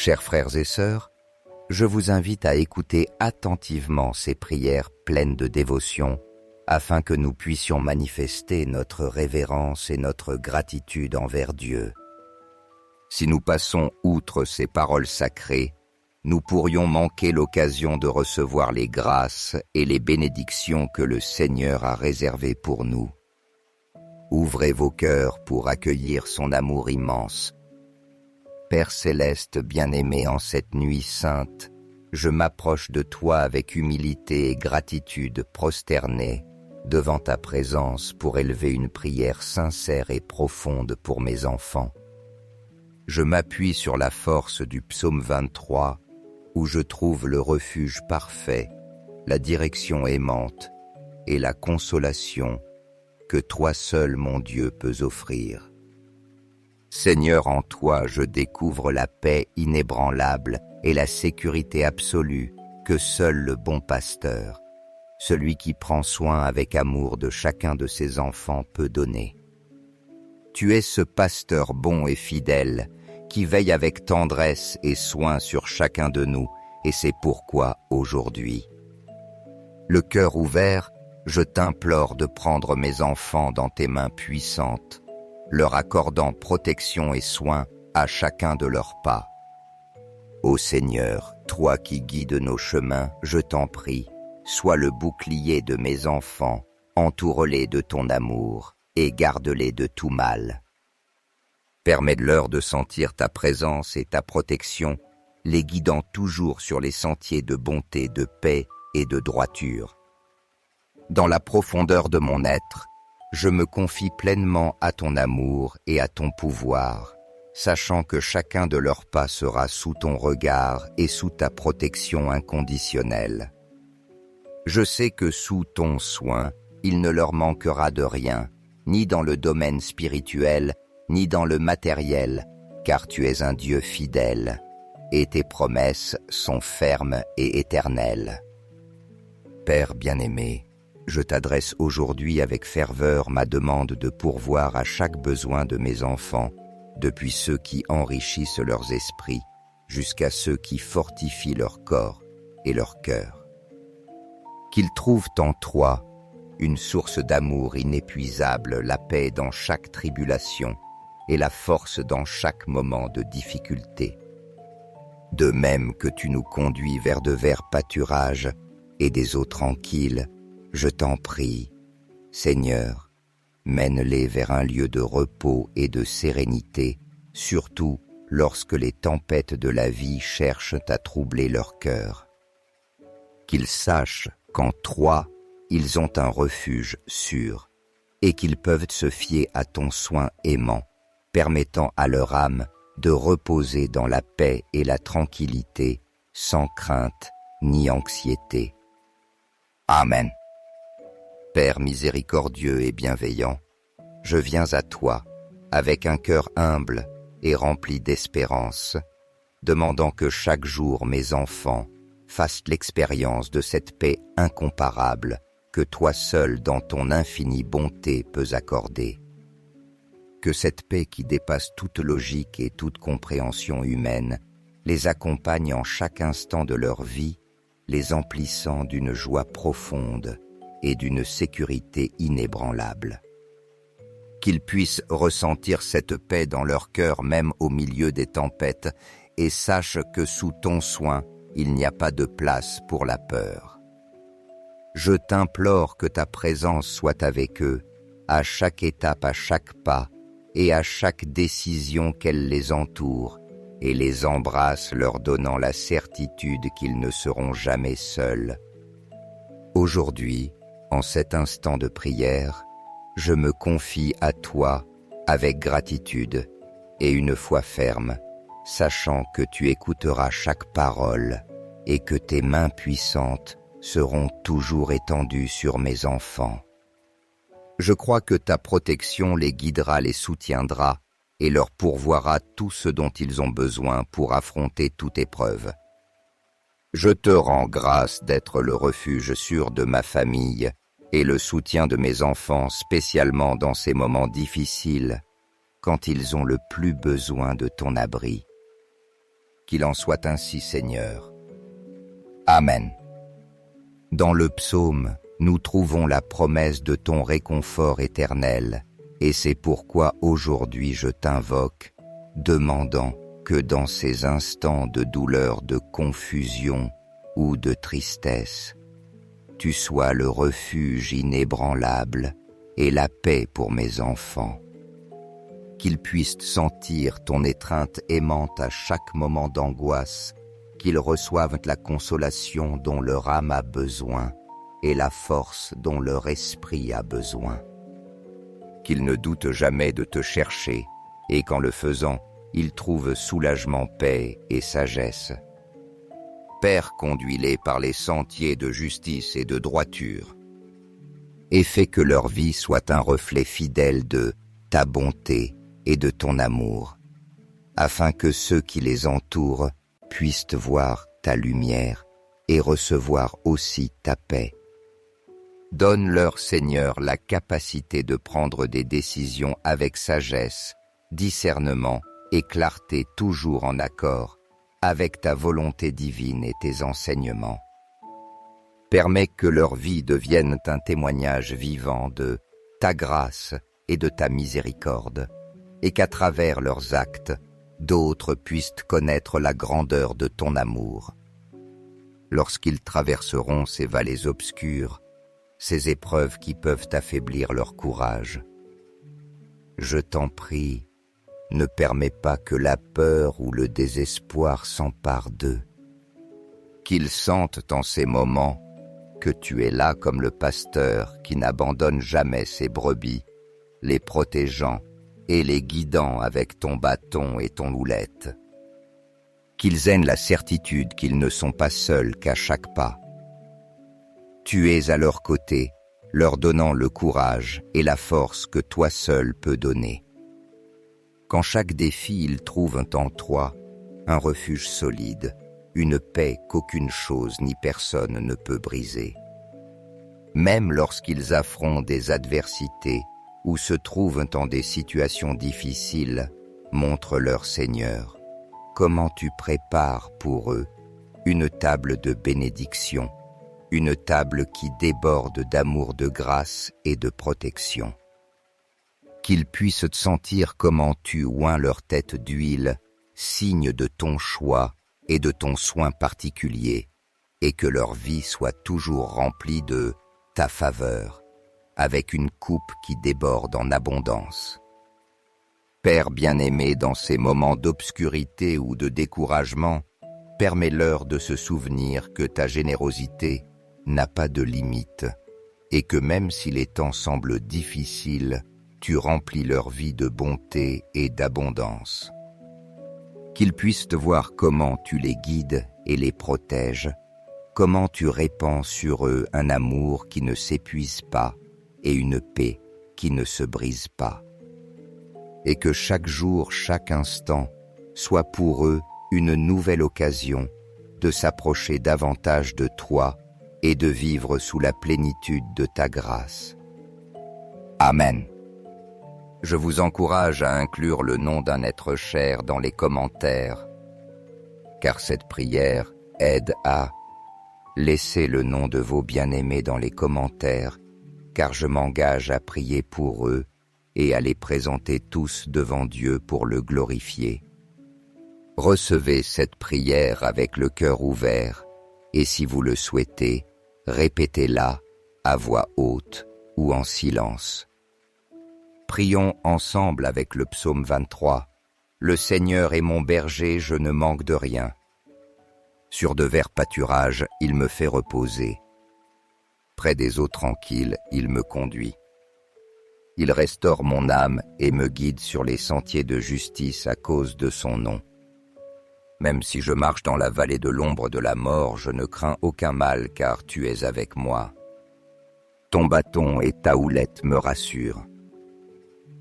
Chers frères et sœurs, je vous invite à écouter attentivement ces prières pleines de dévotion afin que nous puissions manifester notre révérence et notre gratitude envers Dieu. Si nous passons outre ces paroles sacrées, nous pourrions manquer l'occasion de recevoir les grâces et les bénédictions que le Seigneur a réservées pour nous. Ouvrez vos cœurs pour accueillir son amour immense. Père céleste bien-aimé, en cette nuit sainte, je m'approche de toi avec humilité et gratitude prosternée devant ta présence pour élever une prière sincère et profonde pour mes enfants. Je m'appuie sur la force du psaume 23, où je trouve le refuge parfait, la direction aimante et la consolation que toi seul, mon Dieu, peux offrir. Seigneur, en toi, je découvre la paix inébranlable et la sécurité absolue que seul le bon pasteur, celui qui prend soin avec amour de chacun de ses enfants, peut donner. Tu es ce pasteur bon et fidèle qui veille avec tendresse et soin sur chacun de nous, et c'est pourquoi, aujourd'hui, le cœur ouvert, je t'implore de prendre mes enfants dans tes mains puissantes, leur accordant protection et soin à chacun de leurs pas. Ô Seigneur, toi qui guides nos chemins, je t'en prie, sois le bouclier de mes enfants, entoure-les de ton amour et garde-les de tout mal. Permets-leur de sentir ta présence et ta protection, les guidant toujours sur les sentiers de bonté, de paix et de droiture. Dans la profondeur de mon être, je me confie pleinement à ton amour et à ton pouvoir, sachant que chacun de leurs pas sera sous ton regard et sous ta protection inconditionnelle. Je sais que sous ton soin, il ne leur manquera de rien, ni dans le domaine spirituel, ni dans le matériel, car tu es un Dieu fidèle, et tes promesses sont fermes et éternelles. Père bien-aimé, je t'adresse aujourd'hui avec ferveur ma demande de pourvoir à chaque besoin de mes enfants, depuis ceux qui enrichissent leurs esprits, jusqu'à ceux qui fortifient leur corps et leur cœur. Qu'ils trouvent en toi une source d'amour inépuisable, la paix dans chaque tribulation et la force dans chaque moment de difficulté. De même que tu nous conduis vers de verts pâturages et des eaux tranquilles, je t'en prie, Seigneur, mène-les vers un lieu de repos et de sérénité, surtout lorsque les tempêtes de la vie cherchent à troubler leur cœur. Qu'ils sachent qu'en toi, ils ont un refuge sûr et qu'ils peuvent se fier à ton soin aimant, permettant à leur âme de reposer dans la paix et la tranquillité, sans crainte ni anxiété. Amen. Père miséricordieux et bienveillant, je viens à toi avec un cœur humble et rempli d'espérance, demandant que chaque jour mes enfants fassent l'expérience de cette paix incomparable que toi seul dans ton infinie bonté peux accorder. Que cette paix qui dépasse toute logique et toute compréhension humaine les accompagne en chaque instant de leur vie, les emplissant d'une joie profonde et d'une sécurité inébranlable. Qu'ils puissent ressentir cette paix dans leur cœur même au milieu des tempêtes et sachent que sous ton soin, il n'y a pas de place pour la peur. Je t'implore que ta présence soit avec eux, à chaque étape, à chaque pas, et à chaque décision qu'elle les entoure, et les embrasse leur donnant la certitude qu'ils ne seront jamais seuls. Aujourd'hui, en cet instant de prière, je me confie à toi avec gratitude et une foi ferme, sachant que tu écouteras chaque parole et que tes mains puissantes seront toujours étendues sur mes enfants. Je crois que ta protection les guidera, les soutiendra et leur pourvoira tout ce dont ils ont besoin pour affronter toute épreuve. Je te rends grâce d'être le refuge sûr de ma famille et le soutien de mes enfants, spécialement dans ces moments difficiles, quand ils ont le plus besoin de ton abri. Qu'il en soit ainsi, Seigneur. Amen. Dans le psaume, nous trouvons la promesse de ton réconfort éternel, et c'est pourquoi aujourd'hui je t'invoque, demandant que dans ces instants de douleur, de confusion ou de tristesse, tu sois le refuge inébranlable et la paix pour mes enfants. Qu'ils puissent sentir ton étreinte aimante à chaque moment d'angoisse, qu'ils reçoivent la consolation dont leur âme a besoin et la force dont leur esprit a besoin. Qu'ils ne doutent jamais de te chercher et qu'en le faisant, ils trouvent soulagement, paix et sagesse. Père, conduis-les par les sentiers de justice et de droiture, et fais que leur vie soit un reflet fidèle de ta bonté et de ton amour, afin que ceux qui les entourent puissent voir ta lumière et recevoir aussi ta paix. Donne-leur, Seigneur, la capacité de prendre des décisions avec sagesse, discernement et clarté, toujours en accord avec ta volonté divine et tes enseignements. Permets que leur vie devienne un témoignage vivant de ta grâce et de ta miséricorde, et qu'à travers leurs actes, d'autres puissent connaître la grandeur de ton amour. Lorsqu'ils traverseront ces vallées obscures, ces épreuves qui peuvent affaiblir leur courage, je t'en prie, ne permets pas que la peur ou le désespoir s'emparent d'eux. Qu'ils sentent en ces moments que tu es là comme le pasteur qui n'abandonne jamais ses brebis, les protégeant et les guidant avec ton bâton et ton houlette. Qu'ils aient la certitude qu'ils ne sont pas seuls qu'à chaque pas. Tu es à leur côté, leur donnant le courage et la force que toi seul peux donner. Qu'en chaque défi ils trouvent en toi un refuge solide, une paix qu'aucune chose ni personne ne peut briser. Même lorsqu'ils affrontent des adversités ou se trouvent dans des situations difficiles, montre-leur, Seigneur, comment tu prépares pour eux une table de bénédiction, une table qui déborde d'amour, de grâce et de protection. Qu'ils puissent sentir comment tu oins leur tête d'huile, signe de ton choix et de ton soin particulier, et que leur vie soit toujours remplie de ta faveur, avec une coupe qui déborde en abondance. Père bien-aimé, dans ces moments d'obscurité ou de découragement, permets-leur de se souvenir que ta générosité n'a pas de limite, et que même si les temps semblent difficiles, tu remplis leur vie de bonté et d'abondance. Qu'ils puissent te voir comment tu les guides et les protèges, comment tu répands sur eux un amour qui ne s'épuise pas et une paix qui ne se brise pas. Et que chaque jour, chaque instant, soit pour eux une nouvelle occasion de s'approcher davantage de toi et de vivre sous la plénitude de ta grâce. Amen. Je vous encourage à inclure le nom d'un être cher dans les commentaires, car cette prière aide à laisser le nom de vos bien-aimés dans les commentaires, car je m'engage à prier pour eux et à les présenter tous devant Dieu pour le glorifier. Recevez cette prière avec le cœur ouvert, et si vous le souhaitez, répétez-la à voix haute ou en silence. Prions ensemble avec le psaume 23. Le Seigneur est mon berger, je ne manque de rien. Sur de verts pâturages, il me fait reposer. Près des eaux tranquilles, il me conduit. Il restaure mon âme et me guide sur les sentiers de justice à cause de son nom. Même si je marche dans la vallée de l'ombre de la mort, je ne crains aucun mal car tu es avec moi. Ton bâton et ta houlette me rassurent.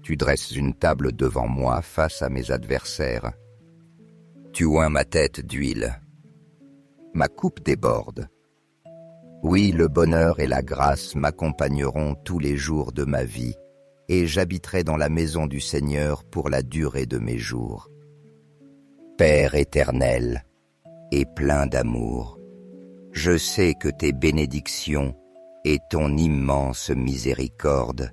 Tu dresses une table devant moi face à mes adversaires. Tu oins ma tête d'huile. Ma coupe déborde. Oui, le bonheur et la grâce m'accompagneront tous les jours de ma vie, et j'habiterai dans la maison du Seigneur pour la durée de mes jours. Père éternel, et plein d'amour. Je sais que tes bénédictions et ton immense miséricorde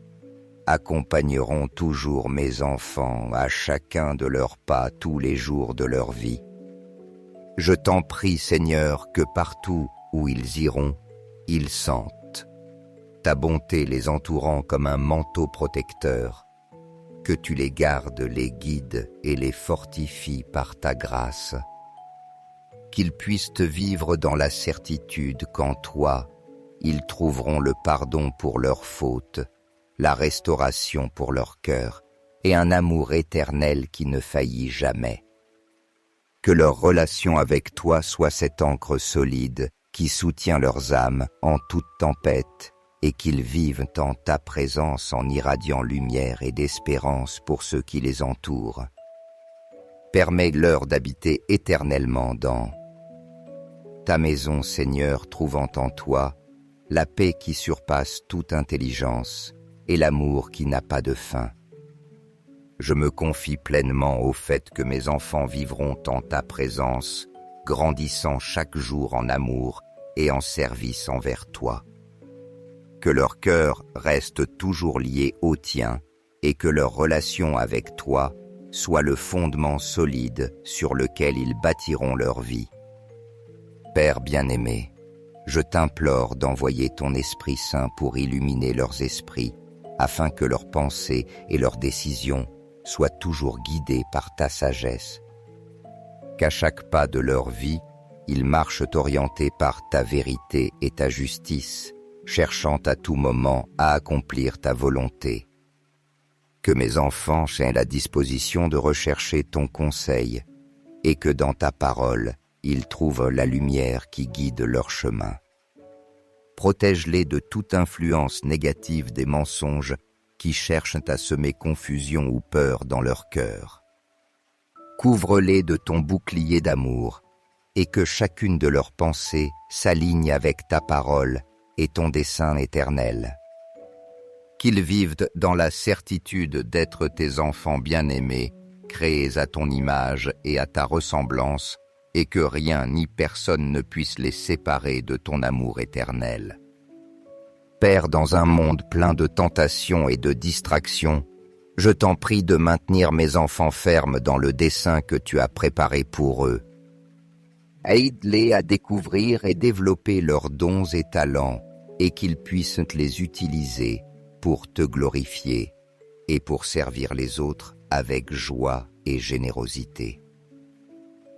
accompagneront toujours mes enfants à chacun de leurs pas tous les jours de leur vie. Je t'en prie, Seigneur, que partout où ils iront, ils sentent ta bonté les entourant comme un manteau protecteur, que tu les gardes, les guides et les fortifies par ta grâce, qu'ils puissent vivre dans la certitude qu'en toi, ils trouveront le pardon pour leurs fautes, la restauration pour leur cœur et un amour éternel qui ne faillit jamais. Que leur relation avec toi soit cette ancre solide qui soutient leurs âmes en toute tempête et qu'ils vivent en ta présence en irradiant lumière et d'espérance pour ceux qui les entourent. Permets-leur d'habiter éternellement dans ta maison, Seigneur, trouvant en toi la paix qui surpasse toute intelligence et l'amour qui n'a pas de fin. Je me confie pleinement au fait que mes enfants vivront en ta présence, grandissant chaque jour en amour et en service envers toi. Que leur cœur reste toujours lié au tien et que leur relation avec toi soit le fondement solide sur lequel ils bâtiront leur vie. Père bien-aimé, je t'implore d'envoyer ton Esprit Saint pour illuminer leurs esprits, afin que leurs pensées et leurs décisions soient toujours guidées par ta sagesse. Qu'à chaque pas de leur vie, ils marchent orientés par ta vérité et ta justice, cherchant à tout moment à accomplir ta volonté. Que mes enfants aient la disposition de rechercher ton conseil, et que dans ta parole, ils trouvent la lumière qui guide leur chemin. Protège-les de toute influence négative des mensonges qui cherchent à semer confusion ou peur dans leur cœur. Couvre-les de ton bouclier d'amour, et que chacune de leurs pensées s'aligne avec ta parole et ton dessein éternel. Qu'ils vivent dans la certitude d'être tes enfants bien-aimés, créés à ton image et à ta ressemblance, et que rien ni personne ne puisse les séparer de ton amour éternel. Père, dans un monde plein de tentations et de distractions, je t'en prie de maintenir mes enfants fermes dans le dessein que tu as préparé pour eux. Aide-les à découvrir et développer leurs dons et talents et qu'ils puissent les utiliser pour te glorifier et pour servir les autres avec joie et générosité.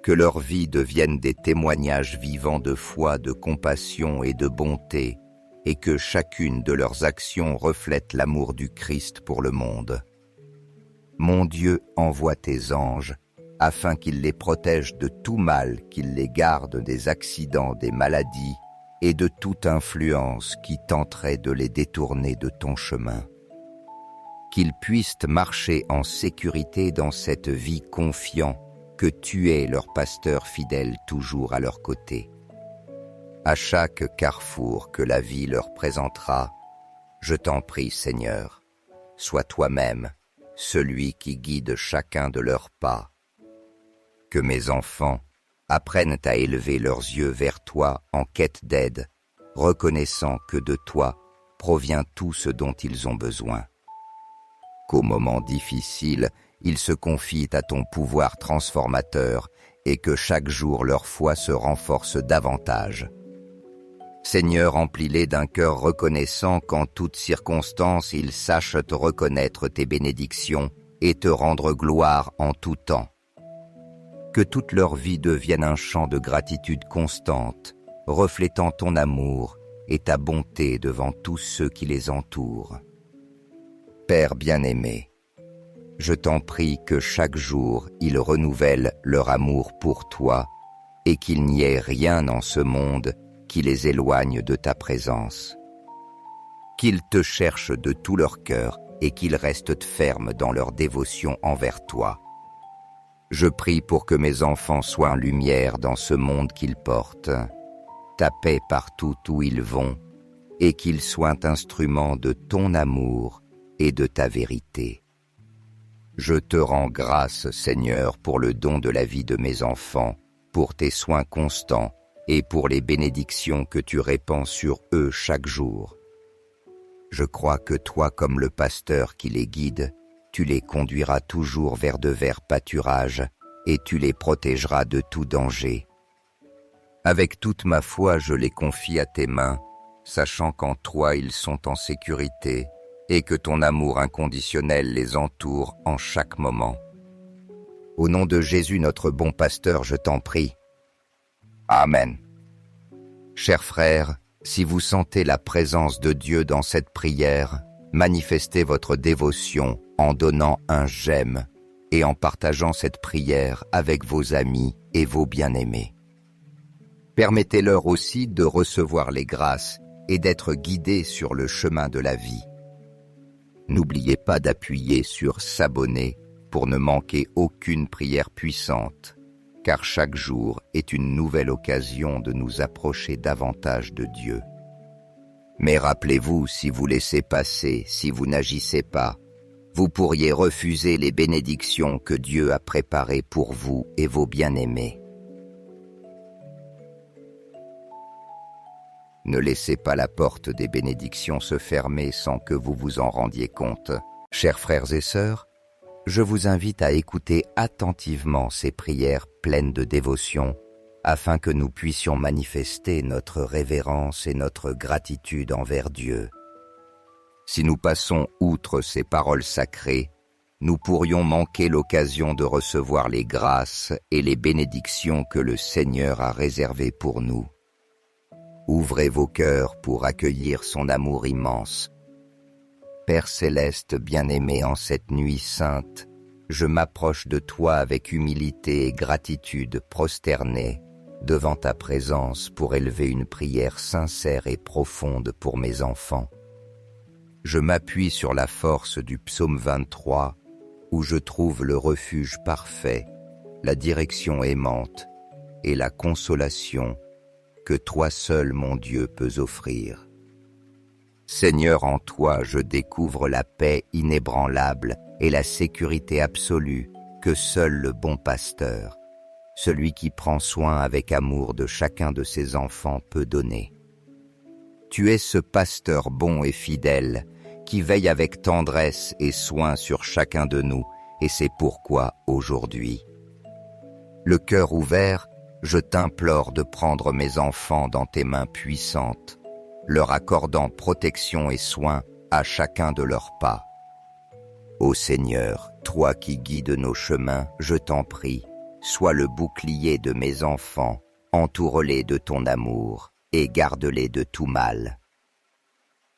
Que leur vie devienne des témoignages vivants de foi, de compassion et de bonté, et que chacune de leurs actions reflète l'amour du Christ pour le monde. Mon Dieu, envoie tes anges, afin qu'ils les protègent de tout mal, qu'ils les gardent des accidents, des maladies, et de toute influence qui tenterait de les détourner de ton chemin. Qu'ils puissent marcher en sécurité dans cette vie confiant que tu es leur pasteur fidèle toujours à leur côté. À chaque carrefour que la vie leur présentera, je t'en prie, Seigneur, sois toi-même celui qui guide chacun de leurs pas. Que mes enfants apprennent à élever leurs yeux vers toi en quête d'aide, reconnaissant que de toi provient tout ce dont ils ont besoin. Qu'au moment difficile, ils se confient à ton pouvoir transformateur et que chaque jour leur foi se renforce davantage. Seigneur, emplis-les d'un cœur reconnaissant qu'en toutes circonstances ils sachent te reconnaître tes bénédictions et te rendre gloire en tout temps. Que toute leur vie devienne un chant de gratitude constante, reflétant ton amour et ta bonté devant tous ceux qui les entourent. Père bien-aimé, je t'en prie que chaque jour ils renouvellent leur amour pour toi et qu'il n'y ait rien en ce monde qui les éloigne de ta présence. Qu'ils te cherchent de tout leur cœur et qu'ils restent fermes dans leur dévotion envers toi. Je prie pour que mes enfants soient lumière dans ce monde qu'ils portent, ta paix partout où ils vont, et qu'ils soient instruments de ton amour et de ta vérité. Je te rends grâce, Seigneur, pour le don de la vie de mes enfants, pour tes soins constants et pour les bénédictions que tu répands sur eux chaque jour. Je crois que toi, comme le pasteur qui les guide, tu les conduiras toujours vers de verts pâturages et tu les protégeras de tout danger. Avec toute ma foi, je les confie à tes mains, sachant qu'en toi ils sont en sécurité et que ton amour inconditionnel les entoure en chaque moment. Au nom de Jésus, notre bon pasteur, je t'en prie. Amen. Chers frères, si vous sentez la présence de Dieu dans cette prière, manifestez votre dévotion en donnant un j'aime et en partageant cette prière avec vos amis et vos bien-aimés. Permettez-leur aussi de recevoir les grâces et d'être guidés sur le chemin de la vie. N'oubliez pas d'appuyer sur s'abonner pour ne manquer aucune prière puissante, car chaque jour est une nouvelle occasion de nous approcher davantage de Dieu. Mais rappelez-vous, si vous laissez passer, si vous n'agissez pas, vous pourriez refuser les bénédictions que Dieu a préparées pour vous et vos bien-aimés. Ne laissez pas la porte des bénédictions se fermer sans que vous vous en rendiez compte. Chers frères et sœurs, je vous invite à écouter attentivement ces prières pleines de dévotion afin que nous puissions manifester notre révérence et notre gratitude envers Dieu. Si nous passons outre ces paroles sacrées, nous pourrions manquer l'occasion de recevoir les grâces et les bénédictions que le Seigneur a réservées pour nous. Ouvrez vos cœurs pour accueillir son amour immense. Père céleste bien-aimé, en cette nuit sainte, je m'approche de toi avec humilité et gratitude prosternée devant ta présence pour élever une prière sincère et profonde pour mes enfants. Je m'appuie sur la force du psaume 23, où je trouve le refuge parfait, la direction aimante et la consolation que toi seul, mon Dieu, peux offrir. Seigneur, en toi, je découvre la paix inébranlable et la sécurité absolue que seul le bon pasteur, celui qui prend soin avec amour de chacun de ses enfants, peut donner. Tu es ce pasteur bon et fidèle qui veille avec tendresse et soin sur chacun de nous, et c'est pourquoi, aujourd'hui, le cœur ouvert, je t'implore de prendre mes enfants dans tes mains puissantes, leur accordant protection et soin à chacun de leurs pas. Ô Seigneur, toi qui guides nos chemins, je t'en prie, sois le bouclier de mes enfants, entoure-les de ton amour et garde-les de tout mal.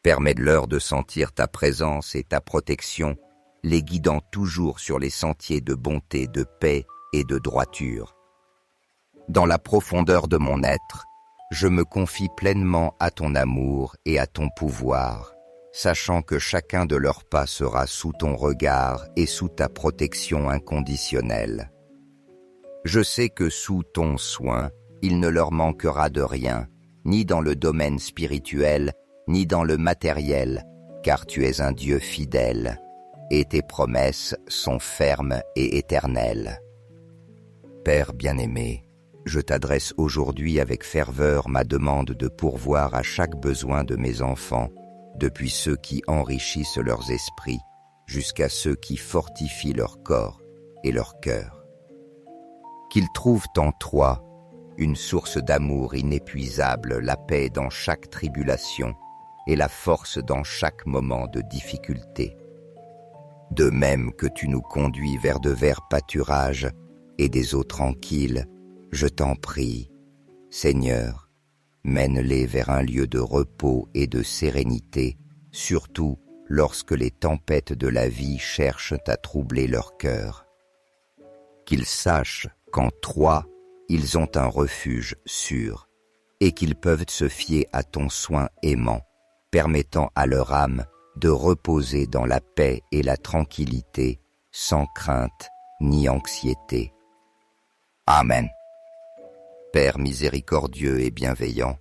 Permets-leur de sentir ta présence et ta protection, les guidant toujours sur les sentiers de bonté, de paix et de droiture. Dans la profondeur de mon être, je me confie pleinement à ton amour et à ton pouvoir, sachant que chacun de leurs pas sera sous ton regard et sous ta protection inconditionnelle. Je sais que sous ton soin, il ne leur manquera de rien, ni dans le domaine spirituel, ni dans le matériel, car tu es un Dieu fidèle, et tes promesses sont fermes et éternelles. Père bien-aimé, je t'adresse aujourd'hui avec ferveur ma demande de pourvoir à chaque besoin de mes enfants, depuis ceux qui enrichissent leurs esprits, jusqu'à ceux qui fortifient leur corps et leur cœur. Qu'ils trouvent en toi une source d'amour inépuisable, la paix dans chaque tribulation et la force dans chaque moment de difficulté. De même que tu nous conduis vers de verts pâturages et des eaux tranquilles, je t'en prie, Seigneur, mène-les vers un lieu de repos et de sérénité, surtout lorsque les tempêtes de la vie cherchent à troubler leur cœur. Qu'ils sachent qu'en toi, ils ont un refuge sûr et qu'ils peuvent se fier à ton soin aimant, permettant à leur âme de reposer dans la paix et la tranquillité, sans crainte ni anxiété. Amen. Père miséricordieux et bienveillant,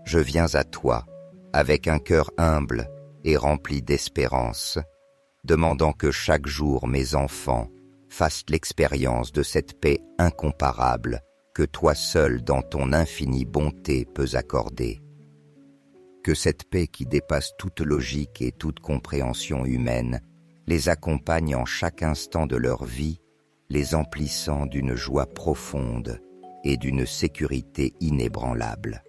je viens à toi avec un cœur humble et rempli d'espérance, demandant que chaque jour mes enfants fassent l'expérience de cette paix incomparable que toi seul dans ton infinie bonté peux accorder. Que cette paix qui dépasse toute logique et toute compréhension humaine les accompagne en chaque instant de leur vie, les emplissant d'une joie profonde et d'une sécurité inébranlable.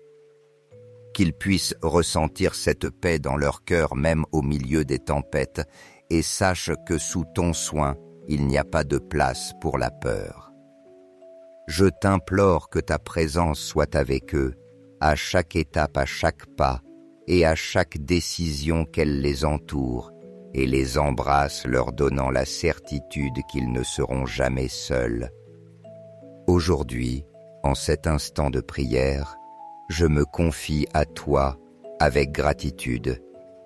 Qu'ils puissent ressentir cette paix dans leur cœur même au milieu des tempêtes et sachent que sous ton soin, il n'y a pas de place pour la peur. Je t'implore que ta présence soit avec eux, à chaque étape, à chaque pas, et à chaque décision qu'elle les entoure, et les embrasse leur donnant la certitude qu'ils ne seront jamais seuls. Aujourd'hui, en cet instant de prière, je me confie à toi avec gratitude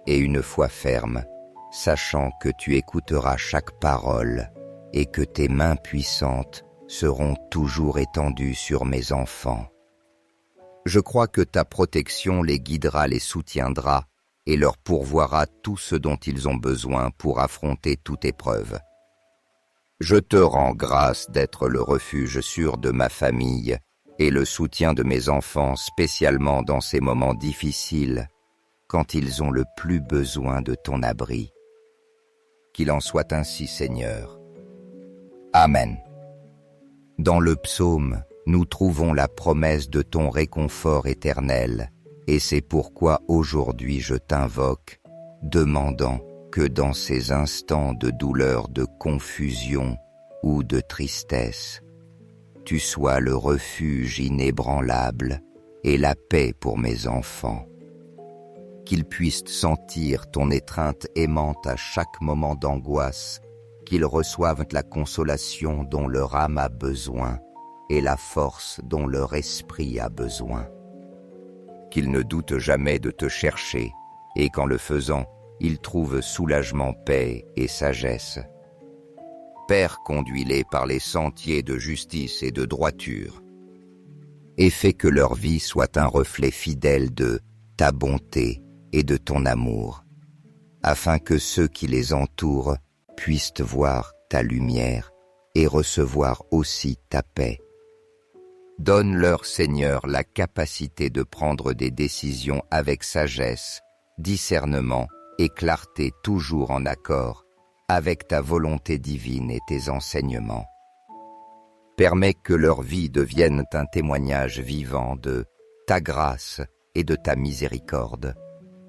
et une foi ferme, sachant que tu écouteras chaque parole et que tes mains puissantes seront toujours étendues sur mes enfants. Je crois que ta protection les guidera, les soutiendra et leur pourvoira tout ce dont ils ont besoin pour affronter toute épreuve. Je te rends grâce d'être le refuge sûr de ma famille et le soutien de mes enfants, spécialement dans ces moments difficiles, quand ils ont le plus besoin de ton abri. Qu'il en soit ainsi, Seigneur. Amen. Dans le psaume, nous trouvons la promesse de ton réconfort éternel, et c'est pourquoi aujourd'hui je t'invoque, demandant que dans ces instants de douleur, de confusion ou de tristesse, tu sois le refuge inébranlable et la paix pour mes enfants. Qu'ils puissent sentir ton étreinte aimante à chaque moment d'angoisse, qu'ils reçoivent la consolation dont leur âme a besoin et la force dont leur esprit a besoin. Qu'ils ne doutent jamais de te chercher et qu'en le faisant, ils trouvent soulagement, paix et sagesse. Père, conduis-les par les sentiers de justice et de droiture, et fais que leur vie soit un reflet fidèle de ta bonté et de ton amour, afin que ceux qui les entourent puissent voir ta lumière et recevoir aussi ta paix. Donne-leur, Seigneur, la capacité de prendre des décisions avec sagesse, discernement et clarté, toujours en accord avec ta volonté divine et tes enseignements. Permets que leur vie devienne un témoignage vivant de ta grâce et de ta miséricorde,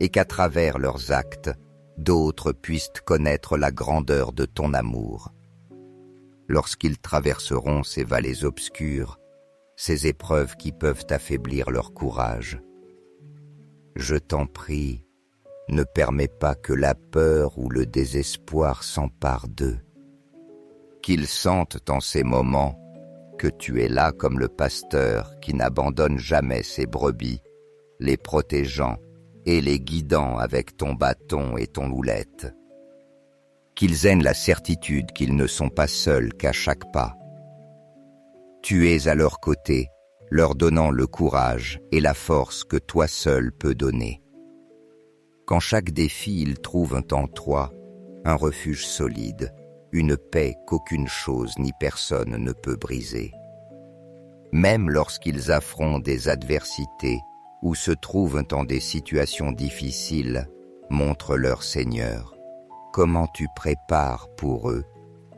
et qu'à travers leurs actes, d'autres puissent connaître la grandeur de ton amour. Lorsqu'ils traverseront ces vallées obscures, ces épreuves qui peuvent affaiblir leur courage, je t'en prie, ne permets pas que la peur ou le désespoir s'emparent d'eux. Qu'ils sentent en ces moments que tu es là comme le pasteur qui n'abandonne jamais ses brebis, les protégeant et les guidant avec ton bâton et ton houlette. Qu'ils aient la certitude qu'ils ne sont pas seuls qu'à chaque pas. Tu es à leur côté, leur donnant le courage et la force que toi seul peux donner. Quand chaque défi ils trouvent en toi un refuge solide, une paix qu'aucune chose ni personne ne peut briser. Même lorsqu'ils affrontent des adversités ou se trouvent dans des situations difficiles, montre-leur, Seigneur, comment tu prépares pour eux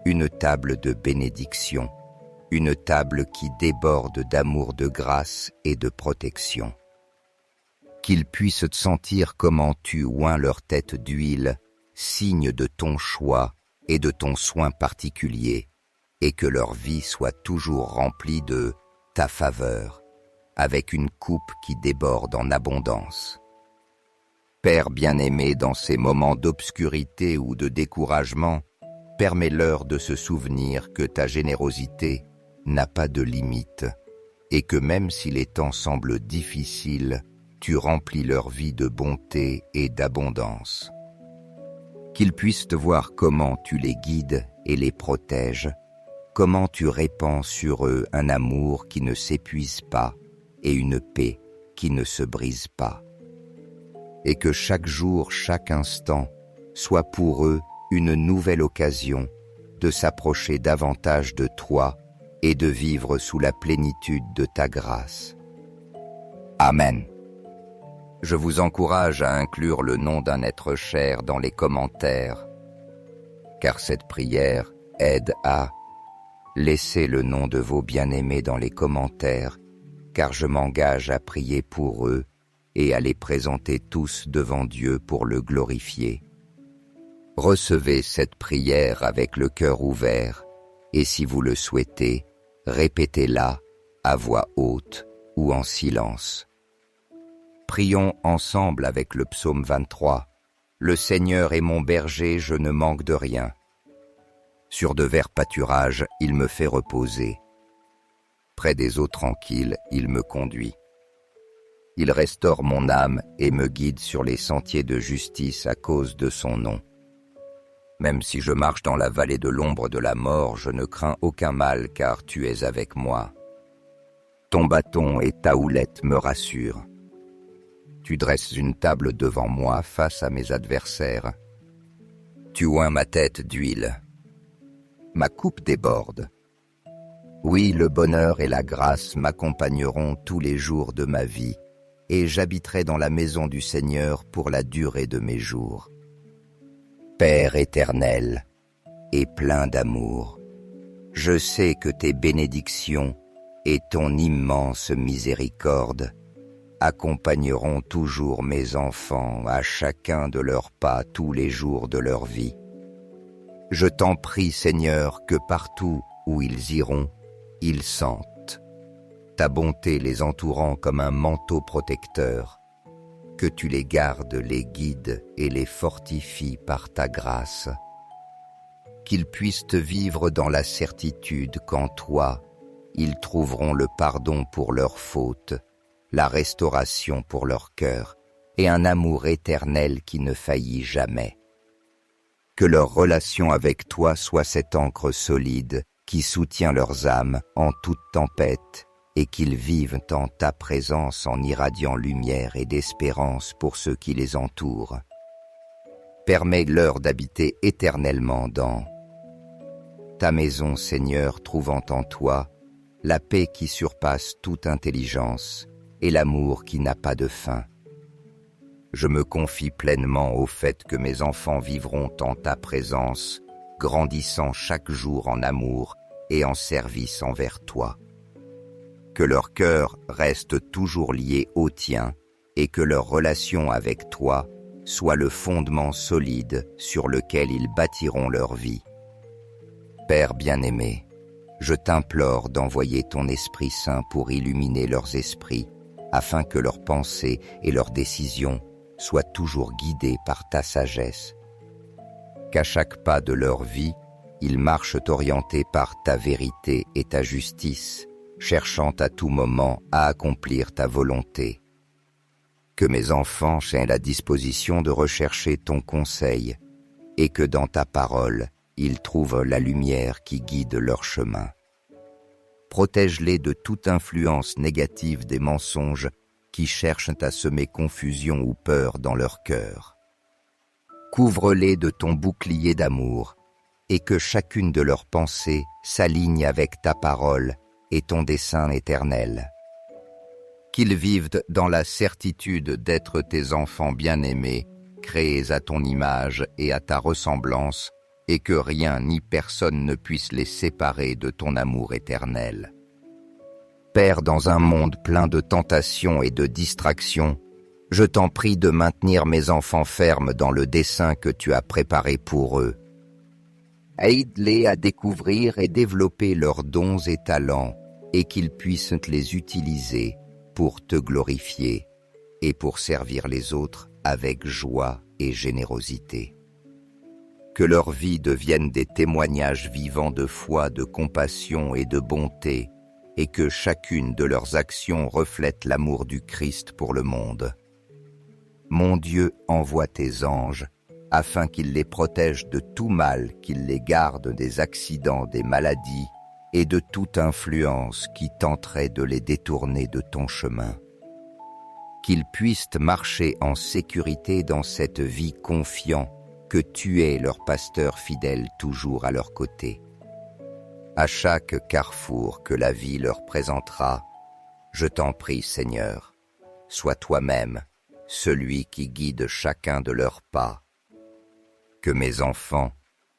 une table de bénédiction, une table qui déborde d'amour, de grâce et de protection. Qu'ils puissent sentir comment tu oins leur tête d'huile, signe de ton choix et de ton soin particulier, et que leur vie soit toujours remplie de ta faveur, avec une coupe qui déborde en abondance. Père bien-aimé, dans ces moments d'obscurité ou de découragement, permets-leur de se souvenir que ta générosité n'a pas de limite, et que même si les temps semblent difficiles, tu remplis leur vie de bonté et d'abondance. Qu'ils puissent te voir comment tu les guides et les protèges, comment tu répands sur eux un amour qui ne s'épuise pas et une paix qui ne se brise pas. Et que chaque jour, chaque instant, soit pour eux une nouvelle occasion de s'approcher davantage de toi et de vivre sous la plénitude de ta grâce. Amen. Je vous encourage à inclure le nom d'un être cher dans les commentaires, car cette prière aide à laisser le nom de vos bien-aimés dans les commentaires, car je m'engage à prier pour eux et à les présenter tous devant Dieu pour le glorifier. Recevez cette prière avec le cœur ouvert, et si vous le souhaitez, répétez-la à voix haute ou en silence. Prions ensemble avec le psaume 23. Le Seigneur est mon berger, je ne manque de rien. Sur de verts pâturages, il me fait reposer. Près des eaux tranquilles, il me conduit. Il restaure mon âme et me guide sur les sentiers de justice à cause de son nom. Même si je marche dans la vallée de l'ombre de la mort, je ne crains aucun mal car tu es avec moi. Ton bâton et ta houlette me rassurent. Tu dresses une table devant moi face à mes adversaires. Tu oins ma tête d'huile. Ma coupe déborde. Oui, le bonheur et la grâce m'accompagneront tous les jours de ma vie, et j'habiterai dans la maison du Seigneur pour la durée de mes jours. Père éternel et plein d'amour, je sais que tes bénédictions et ton immense miséricorde accompagneront toujours mes enfants à chacun de leurs pas tous les jours de leur vie. Je t'en prie, Seigneur, que partout où ils iront, ils sentent ta bonté les entourant comme un manteau protecteur, que tu les gardes, les guides et les fortifies par ta grâce, qu'ils puissent vivre dans la certitude qu'en toi, ils trouveront le pardon pour leurs fautes, la restauration pour leur cœur et un amour éternel qui ne faillit jamais. Que leur relation avec toi soit cette ancre solide qui soutient leurs âmes en toute tempête et qu'ils vivent en ta présence en irradiant lumière et d'espérance pour ceux qui les entourent. Permets-leur d'habiter éternellement dans ta maison, Seigneur, trouvant en toi la paix qui surpasse toute intelligence et l'amour qui n'a pas de fin. Je me confie pleinement au fait que mes enfants vivront en ta présence, grandissant chaque jour en amour et en service envers toi. Que leur cœur reste toujours lié au tien et que leur relation avec toi soit le fondement solide sur lequel ils bâtiront leur vie. Père bien-aimé, je t'implore d'envoyer ton Esprit Saint pour illuminer leurs esprits, afin que leurs pensées et leurs décisions soient toujours guidées par ta sagesse. Qu'à chaque pas de leur vie, ils marchent orientés par ta vérité et ta justice, cherchant à tout moment à accomplir ta volonté. Que mes enfants aient la disposition de rechercher ton conseil, et que dans ta parole, ils trouvent la lumière qui guide leur chemin. Protège-les de toute influence négative des mensonges qui cherchent à semer confusion ou peur dans leur cœur. Couvre-les de ton bouclier d'amour et que chacune de leurs pensées s'aligne avec ta parole et ton dessein éternel. Qu'ils vivent dans la certitude d'être tes enfants bien-aimés, créés à ton image et à ta ressemblance, et que rien ni personne ne puisse les séparer de ton amour éternel. Père, dans un monde plein de tentations et de distractions, je t'en prie de maintenir mes enfants fermes dans le dessein que tu as préparé pour eux. Aide-les à découvrir et développer leurs dons et talents et qu'ils puissent les utiliser pour te glorifier et pour servir les autres avec joie et générosité. Que leur vie devienne des témoignages vivants de foi, de compassion et de bonté, et que chacune de leurs actions reflète l'amour du Christ pour le monde. Mon Dieu, envoie tes anges, afin qu'ils les protègent de tout mal, qu'ils les gardent des accidents, des maladies, et de toute influence qui tenterait de les détourner de ton chemin. Qu'ils puissent marcher en sécurité dans cette vie confiant que tu es leur pasteur fidèle toujours à leur côté. À chaque carrefour que la vie leur présentera, je t'en prie, Seigneur, sois toi-même celui qui guide chacun de leurs pas. Que mes enfants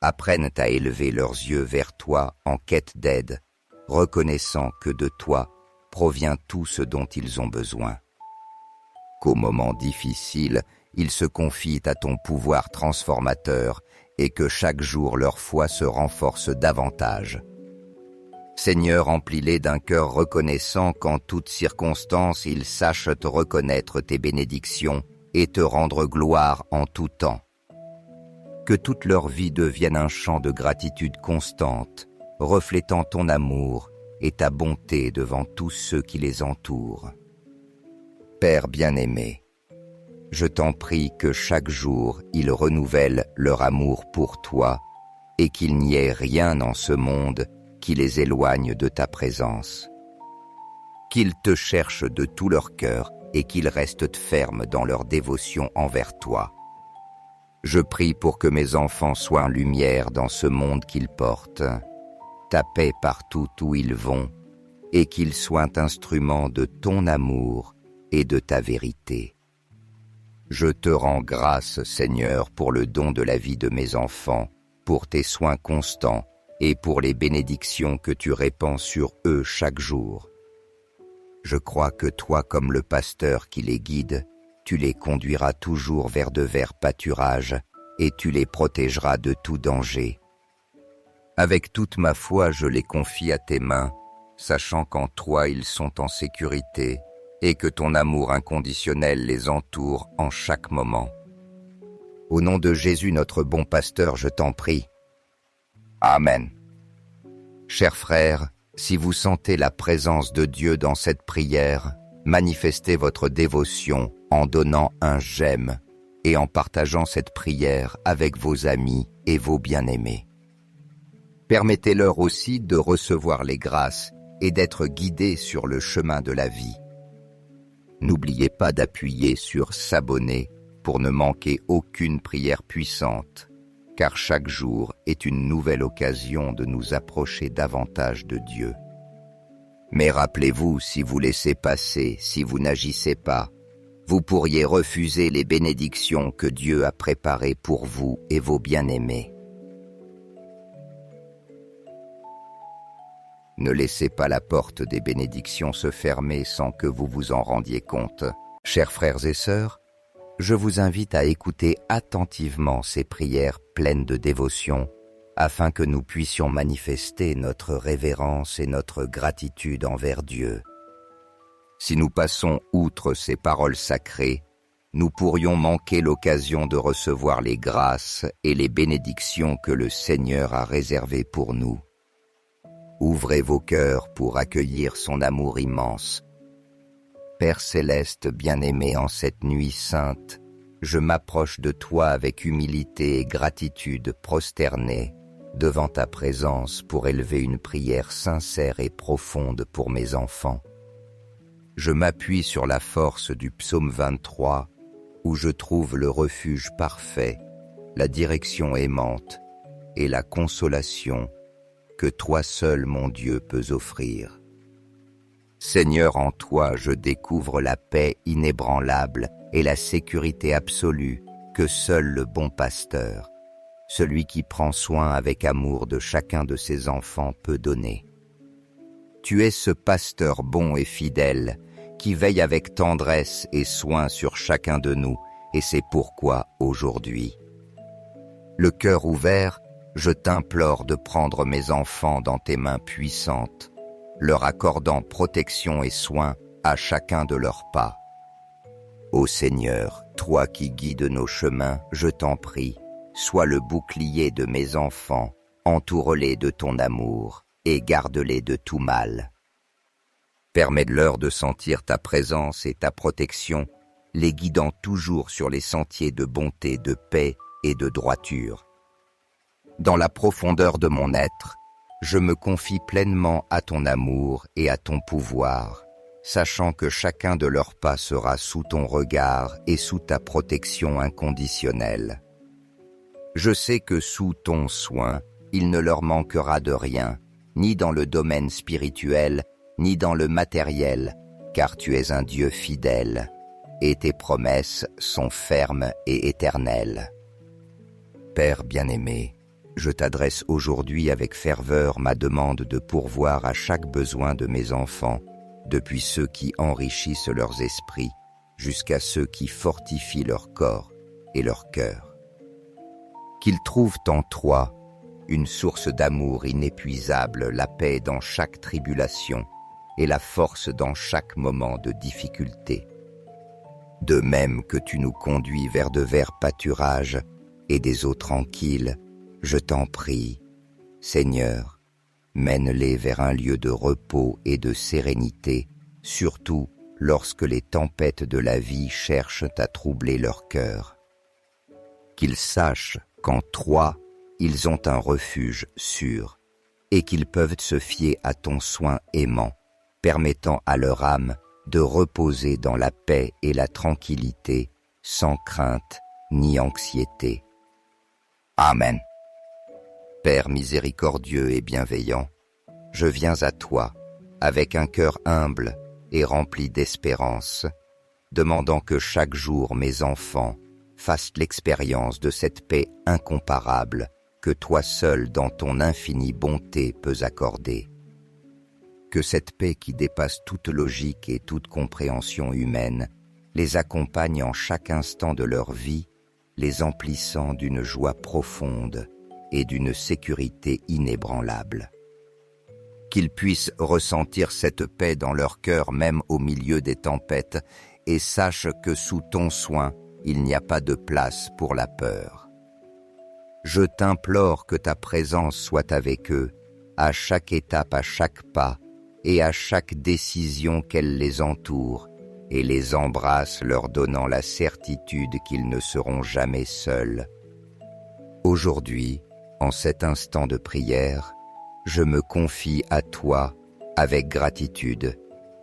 apprennent à élever leurs yeux vers toi en quête d'aide, reconnaissant que de toi provient tout ce dont ils ont besoin. Qu'au moment difficile, ils se confient à ton pouvoir transformateur et que chaque jour leur foi se renforce davantage. Seigneur, emplis-les d'un cœur reconnaissant qu'en toutes circonstances ils sachent te reconnaître tes bénédictions et te rendre gloire en tout temps. Que toute leur vie devienne un chant de gratitude constante, reflétant ton amour et ta bonté devant tous ceux qui les entourent. Père bien-aimé, je t'en prie que chaque jour ils renouvellent leur amour pour toi et qu'il n'y ait rien en ce monde qui les éloigne de ta présence. Qu'ils te cherchent de tout leur cœur et qu'ils restent fermes dans leur dévotion envers toi. Je prie pour que mes enfants soient lumière dans ce monde qu'ils portent, ta paix partout où ils vont, et qu'ils soient instruments de ton amour et de ta vérité. Je te rends grâce, Seigneur, pour le don de la vie de mes enfants, pour tes soins constants et pour les bénédictions que tu répands sur eux chaque jour. Je crois que toi, comme le pasteur qui les guide, tu les conduiras toujours vers de verts pâturages et tu les protégeras de tout danger. Avec toute ma foi, je les confie à tes mains, sachant qu'en toi ils sont en sécurité et que ton amour inconditionnel les entoure en chaque moment. Au nom de Jésus, notre bon pasteur, je t'en prie. Amen. Chers frères, si vous sentez la présence de Dieu dans cette prière, manifestez votre dévotion en donnant un j'aime et en partageant cette prière avec vos amis et vos bien-aimés. Permettez-leur aussi de recevoir les grâces et d'être guidés sur le chemin de la vie. N'oubliez pas d'appuyer sur s'abonner pour ne manquer aucune prière puissante, car chaque jour est une nouvelle occasion de nous approcher davantage de Dieu. Mais rappelez-vous, si vous laissez passer, si vous n'agissez pas, vous pourriez refuser les bénédictions que Dieu a préparées pour vous et vos bien-aimés. Ne laissez pas la porte des bénédictions se fermer sans que vous vous en rendiez compte. Chers frères et sœurs, je vous invite à écouter attentivement ces prières pleines de dévotion afin que nous puissions manifester notre révérence et notre gratitude envers Dieu. Si nous passons outre ces paroles sacrées, nous pourrions manquer l'occasion de recevoir les grâces et les bénédictions que le Seigneur a réservées pour nous. Ouvrez vos cœurs pour accueillir son amour immense. Père céleste bien-aimé, en cette nuit sainte, je m'approche de toi avec humilité et gratitude prosternée devant ta présence pour élever une prière sincère et profonde pour mes enfants. Je m'appuie sur la force du psaume 23, où je trouve le refuge parfait, la direction aimante et la consolation que toi seul, mon Dieu, peux offrir. Seigneur, en toi, je découvre la paix inébranlable et la sécurité absolue que seul le bon pasteur, celui qui prend soin avec amour de chacun de ses enfants, peut donner. Tu es ce pasteur bon et fidèle qui veille avec tendresse et soin sur chacun de nous, et c'est pourquoi, aujourd'hui, le cœur ouvert, je t'implore de prendre mes enfants dans tes mains puissantes, leur accordant protection et soin à chacun de leurs pas. Ô Seigneur, toi qui guides nos chemins, je t'en prie, sois le bouclier de mes enfants, entoure-les de ton amour et garde-les de tout mal. Permets-leur de sentir ta présence et ta protection, les guidant toujours sur les sentiers de bonté, de paix et de droiture. Dans la profondeur de mon être, je me confie pleinement à ton amour et à ton pouvoir, sachant que chacun de leurs pas sera sous ton regard et sous ta protection inconditionnelle. Je sais que sous ton soin, il ne leur manquera de rien, ni dans le domaine spirituel, ni dans le matériel, car tu es un Dieu fidèle, et tes promesses sont fermes et éternelles. Père bien-aimé, je t'adresse aujourd'hui avec ferveur ma demande de pourvoir à chaque besoin de mes enfants, depuis ceux qui enrichissent leurs esprits, jusqu'à ceux qui fortifient leur corps et leur cœur. Qu'ils trouvent en toi une source d'amour inépuisable, la paix dans chaque tribulation et la force dans chaque moment de difficulté. De même que tu nous conduis vers de verts pâturages et des eaux tranquilles, je t'en prie, Seigneur, mène-les vers un lieu de repos et de sérénité, surtout lorsque les tempêtes de la vie cherchent à troubler leur cœur. Qu'ils sachent qu'en toi, ils ont un refuge sûr et qu'ils peuvent se fier à ton soin aimant, permettant à leur âme de reposer dans la paix et la tranquillité, sans crainte ni anxiété. Amen. Père miséricordieux et bienveillant, je viens à toi avec un cœur humble et rempli d'espérance, demandant que chaque jour mes enfants fassent l'expérience de cette paix incomparable que toi seul dans ton infinie bonté peux accorder. Que cette paix qui dépasse toute logique et toute compréhension humaine les accompagne en chaque instant de leur vie, les emplissant d'une joie profonde et d'une sécurité inébranlable. Qu'ils puissent ressentir cette paix dans leur cœur même au milieu des tempêtes et sachent que sous ton soin, il n'y a pas de place pour la peur. Je t'implore que ta présence soit avec eux, à chaque étape, à chaque pas, et à chaque décision qu'elle les entoure, et les embrasse leur donnant la certitude qu'ils ne seront jamais seuls. Aujourd'hui, en cet instant de prière, je me confie à toi avec gratitude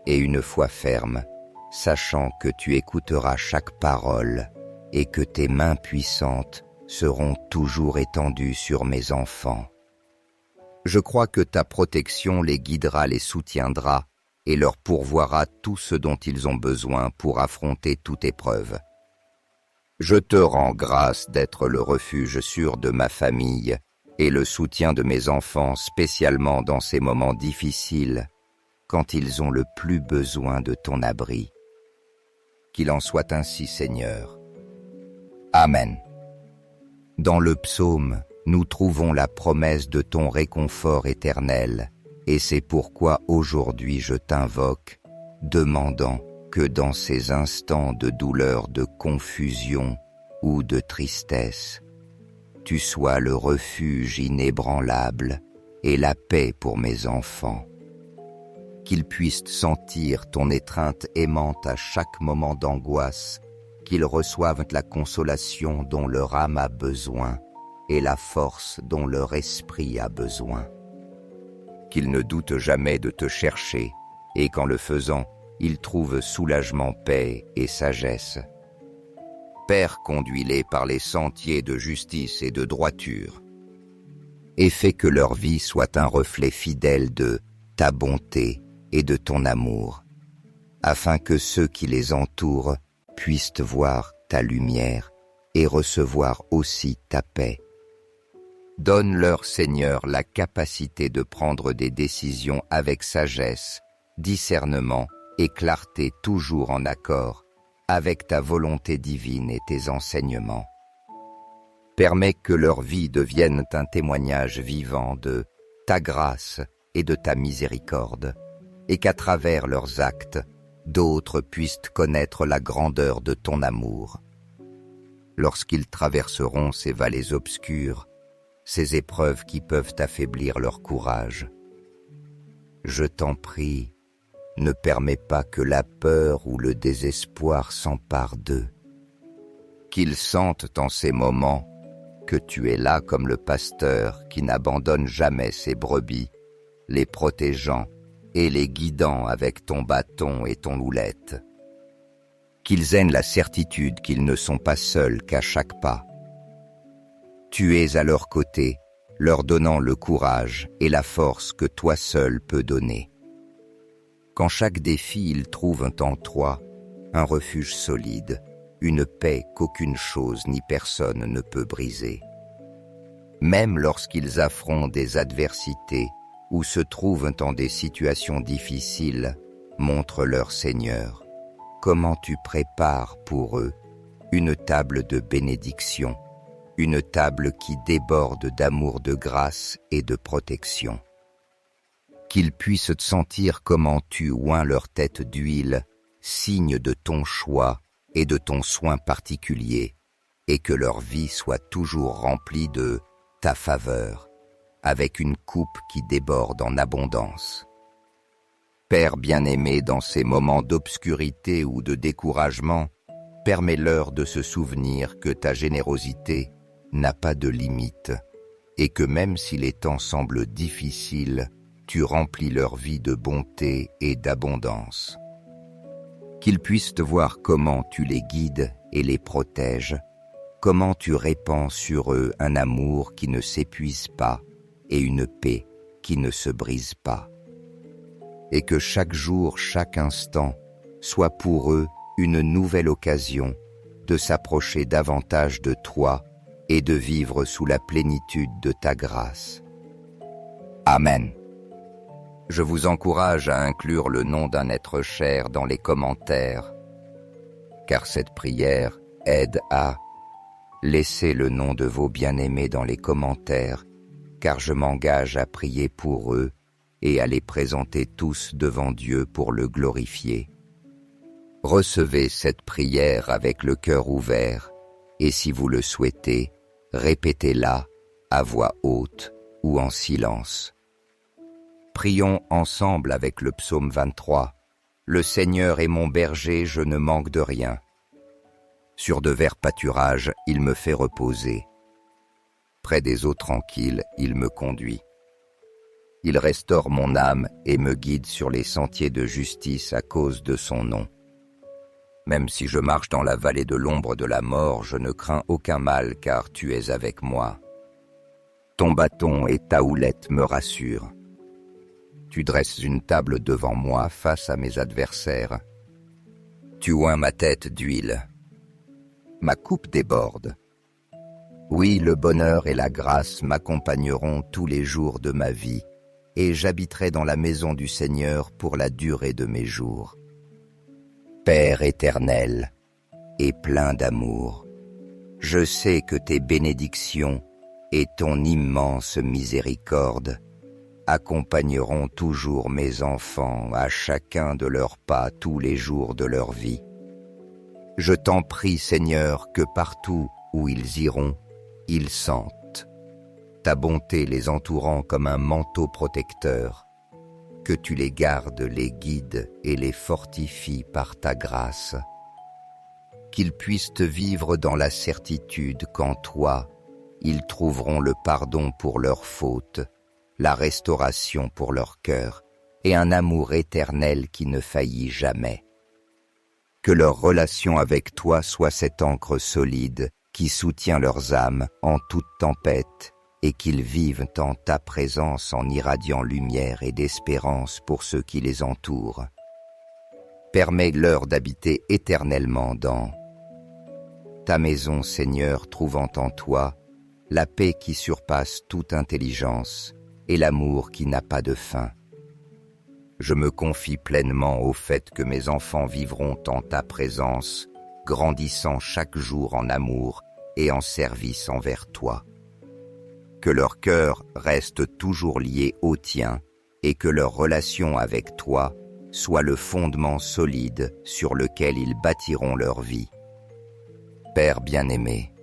et une foi ferme, sachant que tu écouteras chaque parole et que tes mains puissantes seront toujours étendues sur mes enfants. Je crois que ta protection les guidera, les soutiendra et leur pourvoira tout ce dont ils ont besoin pour affronter toute épreuve. Je te rends grâce d'être le refuge sûr de ma famille et le soutien de mes enfants, spécialement dans ces moments difficiles, quand ils ont le plus besoin de ton abri. Qu'il en soit ainsi, Seigneur. Amen. Dans le psaume, nous trouvons la promesse de ton réconfort éternel, et c'est pourquoi aujourd'hui je t'invoque, demandant que dans ces instants de douleur, de confusion ou de tristesse, tu sois le refuge inébranlable et la paix pour mes enfants. Qu'ils puissent sentir ton étreinte aimante à chaque moment d'angoisse, qu'ils reçoivent la consolation dont leur âme a besoin et la force dont leur esprit a besoin. Qu'ils ne doutent jamais de te chercher et qu'en le faisant, ils trouvent soulagement, paix et sagesse. Père, conduis-les par les sentiers de justice et de droiture, et fais que leur vie soit un reflet fidèle de ta bonté et de ton amour, afin que ceux qui les entourent puissent voir ta lumière et recevoir aussi ta paix. Donne-leur, Seigneur, la capacité de prendre des décisions avec sagesse, discernement et clarté, toujours en accord avec ta volonté divine et tes enseignements. Permets que leur vie devienne un témoignage vivant de ta grâce et de ta miséricorde, et qu'à travers leurs actes, d'autres puissent connaître la grandeur de ton amour. Lorsqu'ils traverseront ces vallées obscures, ces épreuves qui peuvent affaiblir leur courage, je t'en prie, ne permets pas que la peur ou le désespoir s'emparent d'eux. Qu'ils sentent en ces moments que tu es là comme le pasteur qui n'abandonne jamais ses brebis, les protégeant et les guidant avec ton bâton et ton houlette. Qu'ils aient la certitude qu'ils ne sont pas seuls qu'à chaque pas. Tu es à leur côté, leur donnant le courage et la force que toi seul peux donner. Quand chaque défi ils trouvent en toi un refuge solide, une paix qu'aucune chose ni personne ne peut briser. Même lorsqu'ils affrontent des adversités ou se trouvent dans des situations difficiles, montre-leur, Seigneur, comment tu prépares pour eux une table de bénédiction, une table qui déborde d'amour, de grâce et de protection. Qu'ils puissent sentir comment tu oins leur tête d'huile, signe de ton choix et de ton soin particulier, et que leur vie soit toujours remplie de ta faveur, avec une coupe qui déborde en abondance. Père bien-aimé, dans ces moments d'obscurité ou de découragement, permets-leur de se souvenir que ta générosité n'a pas de limite, et que même si les temps semblent difficiles, tu remplis leur vie de bonté et d'abondance. Qu'ils puissent te voir comment tu les guides et les protèges, comment tu répands sur eux un amour qui ne s'épuise pas et une paix qui ne se brise pas. Et que chaque jour, chaque instant, soit pour eux une nouvelle occasion de s'approcher davantage de toi et de vivre sous la plénitude de ta grâce. Amen. Je vous encourage à inclure le nom d'un être cher dans les commentaires, car cette prière aide à laisser le nom de vos bien-aimés dans les commentaires, car je m'engage à prier pour eux et à les présenter tous devant Dieu pour le glorifier. Recevez cette prière avec le cœur ouvert, et si vous le souhaitez, répétez-la à voix haute ou en silence. Prions ensemble avec le psaume 23. Le Seigneur est mon berger, je ne manque de rien. Sur de verts pâturages, il me fait reposer. Près des eaux tranquilles, il me conduit. Il restaure mon âme et me guide sur les sentiers de justice à cause de son nom. Même si je marche dans la vallée de l'ombre de la mort, je ne crains aucun mal car tu es avec moi. Ton bâton et ta houlette me rassurent. Tu dresses une table devant moi face à mes adversaires. Tu oins ma tête d'huile. Ma coupe déborde. Oui, le bonheur et la grâce m'accompagneront tous les jours de ma vie, et j'habiterai dans la maison du Seigneur pour la durée de mes jours. Père éternel et plein d'amour, je sais que tes bénédictions et ton immense miséricorde accompagneront toujours mes enfants à chacun de leurs pas tous les jours de leur vie. Je t'en prie, Seigneur, que partout où ils iront, ils sentent ta bonté les entourant comme un manteau protecteur, que tu les gardes, les guides et les fortifies par ta grâce, qu'ils puissent vivre dans la certitude qu'en toi, ils trouveront le pardon pour leurs fautes, la restauration pour leur cœur et un amour éternel qui ne faillit jamais. Que leur relation avec toi soit cette ancre solide qui soutient leurs âmes en toute tempête et qu'ils vivent en ta présence en irradiant lumière et d'espérance pour ceux qui les entourent. Permets-leur d'habiter éternellement dans ta maison, Seigneur, trouvant en toi la paix qui surpasse toute intelligence et l'amour qui n'a pas de fin. Je me confie pleinement au fait que mes enfants vivront en ta présence, grandissant chaque jour en amour et en service envers toi. Que leur cœur reste toujours lié au tien et que leur relation avec toi soit le fondement solide sur lequel ils bâtiront leur vie. Père bien-aimé,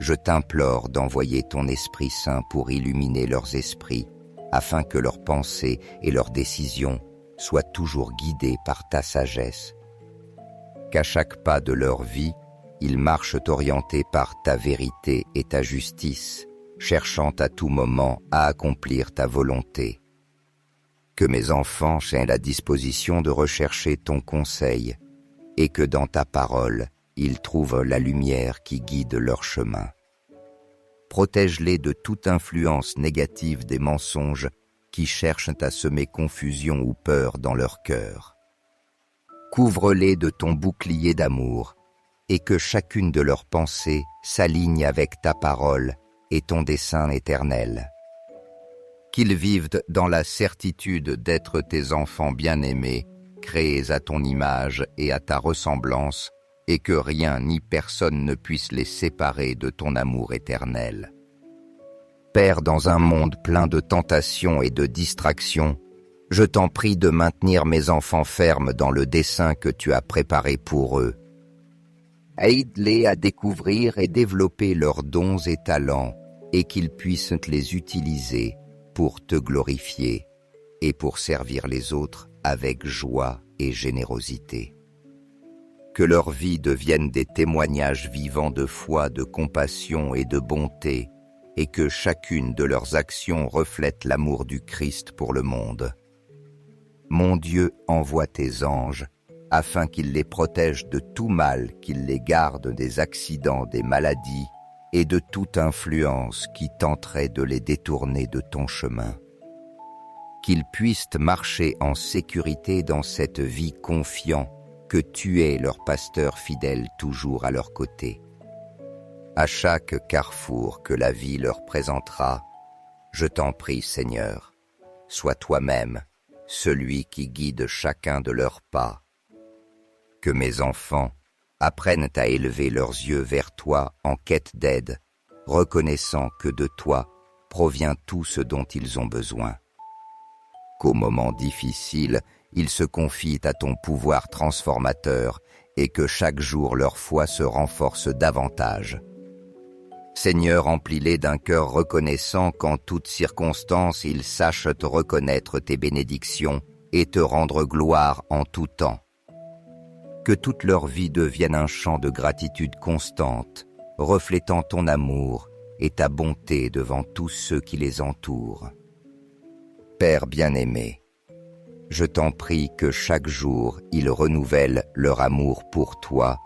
je t'implore d'envoyer ton Esprit Saint pour illuminer leurs esprits, afin que leurs pensées et leurs décisions soient toujours guidées par ta sagesse. Qu'à chaque pas de leur vie, ils marchent orientés par ta vérité et ta justice, cherchant à tout moment à accomplir ta volonté. Que mes enfants aient la disposition de rechercher ton conseil, et que dans ta parole, ils trouvent la lumière qui guide leur chemin. Protège-les de toute influence négative des mensonges qui cherchent à semer confusion ou peur dans leur cœur. Couvre-les de ton bouclier d'amour et que chacune de leurs pensées s'aligne avec ta parole et ton dessein éternel. Qu'ils vivent dans la certitude d'être tes enfants bien-aimés, créés à ton image et à ta ressemblance, et que rien ni personne ne puisse les séparer de ton amour éternel. Père, dans un monde plein de tentations et de distractions, je t'en prie de maintenir mes enfants fermes dans le dessein que tu as préparé pour eux. Aide-les à découvrir et développer leurs dons et talents et qu'ils puissent les utiliser pour te glorifier et pour servir les autres avec joie et générosité. Que leur vie devienne des témoignages vivants de foi, de compassion et de bonté, et que chacune de leurs actions reflète l'amour du Christ pour le monde. Mon Dieu, envoie tes anges, afin qu'ils les protègent de tout mal, qu'ils les gardent des accidents, des maladies, et de toute influence qui tenterait de les détourner de ton chemin. Qu'ils puissent marcher en sécurité dans cette vie confiant que tu es leur pasteur fidèle toujours à leur côté. À chaque carrefour que la vie leur présentera, je t'en prie, Seigneur, sois toi-même celui qui guide chacun de leurs pas. Que mes enfants apprennent à élever leurs yeux vers toi en quête d'aide, reconnaissant que de toi provient tout ce dont ils ont besoin. Qu'au moment difficile, ils se confient à ton pouvoir transformateur et que chaque jour leur foi se renforce davantage. Seigneur, emplis-les d'un cœur reconnaissant qu'en toutes circonstances ils sachent te reconnaître tes bénédictions et te rendre gloire en tout temps. Que toute leur vie devienne un chant de gratitude constante, reflétant ton amour et ta bonté devant tous ceux qui les entourent. Père bien-aimé, je t'en prie que chaque jour ils renouvellent leur amour pour toi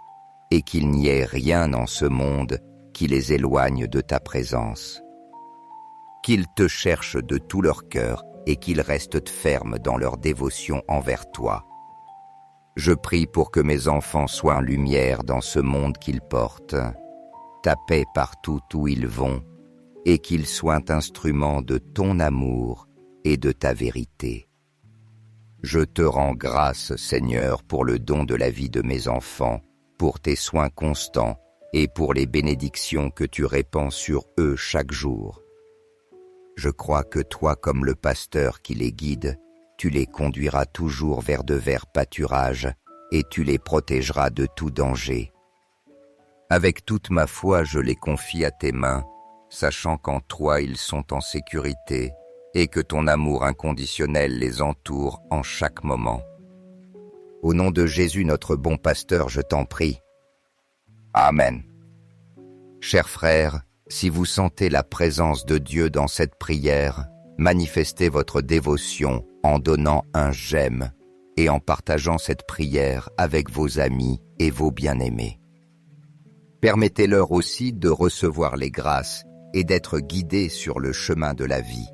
et qu'il n'y ait rien en ce monde qui les éloigne de ta présence. Qu'ils te cherchent de tout leur cœur et qu'ils restent fermes dans leur dévotion envers toi. Je prie pour que mes enfants soient en lumière dans ce monde qu'ils portent, ta paix partout où ils vont, et qu'ils soient instruments de ton amour et de ta vérité. Je te rends grâce, Seigneur, pour le don de la vie de mes enfants, pour tes soins constants et pour les bénédictions que tu répands sur eux chaque jour. Je crois que toi, comme le pasteur qui les guide, tu les conduiras toujours vers de verts pâturages et tu les protégeras de tout danger. Avec toute ma foi, je les confie à tes mains, sachant qu'en toi ils sont en sécurité et que ton amour inconditionnel les entoure en chaque moment. Au nom de Jésus, notre bon pasteur, je t'en prie. Amen. Chers frères, si vous sentez la présence de Dieu dans cette prière, manifestez votre dévotion en donnant un j'aime et en partageant cette prière avec vos amis et vos bien-aimés. Permettez-leur aussi de recevoir les grâces et d'être guidés sur le chemin de la vie.